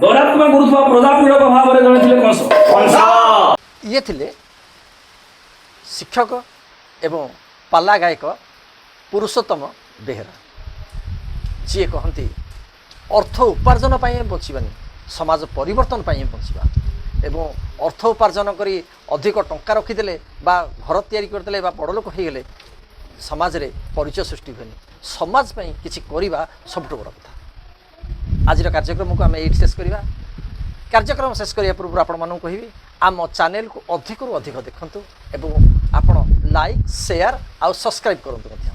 [SPEAKER 3] ଦରାତ୍ମା କରୁଥିବା ପ୍ରଜାପୀଡ଼କ ଭାବରେ ଜଣେ ଥିଲେ କଂସ।
[SPEAKER 4] ଇଏ ଥିଲେ ଶିକ୍ଷକ ଏବଂ ପାଲା ଗାୟକ ପୁରୁଷୋତ୍ତମ ବେହେରା, ଯିଏ କହନ୍ତି ଅର୍ଥ ଉପାର୍ଜନ ପାଇଁ ବଞ୍ଚିବାନି, ସମାଜ ପରିବର୍ତ୍ତନ ପାଇଁ ବଞ୍ଚିବା। ଏବଂ ଅର୍ଥ ଉପାର୍ଜନ କରି ଅଧିକ ଟଙ୍କା ରଖିଦେଲେ ବା ଘର ତିଆରି କରିଦେଲେ ବା ବଡ଼ ଲୋକ ହୋଇଗଲେ ସମାଜରେ ପରିଚୟ ସୃଷ୍ଟି ହୁଏନି। ସମାଜ ପାଇଁ କିଛି କରିବା ସବୁଠୁ ବଡ଼ କଥା। ଆଜିର କାର୍ଯ୍ୟକ୍ରମକୁ ଆମେ ଏଇଠି ଶେଷ କରିବା। କାର୍ଯ୍ୟକ୍ରମ ଶେଷ କରିବା ପୂର୍ବରୁ ଆପଣମାନଙ୍କୁ କହିବି ଆମ ଚ୍ୟାନେଲକୁ ଅଧିକରୁ ଅଧିକ ଦେଖନ୍ତୁ ଏବଂ ଆପଣ ଲାଇକ୍ ସେୟାର ଆଉ ସବସ୍କ୍ରାଇବ୍ କରନ୍ତୁ ମଧ୍ୟ।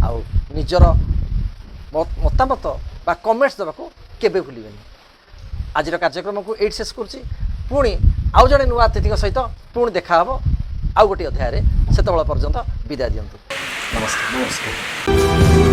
[SPEAKER 4] ଆଉ ନିଜର ମତାମତ ବା କମେଣ୍ଟସ୍ ଦେବାକୁ କେବେ ଭୁଲିବେନି। ଆଜିର କାର୍ଯ୍ୟକ୍ରମକୁ ଏଇଠି ଶେଷ କରୁଛି। ପୁଣି ଆଉ ଜଣେ ନୂଆ ଅତିଥିଙ୍କ ସହିତ ପୁଣି ଦେଖା ହେବ ଆଉ ଗୋଟିଏ ଅଧ୍ୟାୟରେ। ସେତେବେଳେ ପର୍ଯ୍ୟନ୍ତ ବିଦାୟ ଦିଅନ୍ତୁ। ନମସ୍କାର।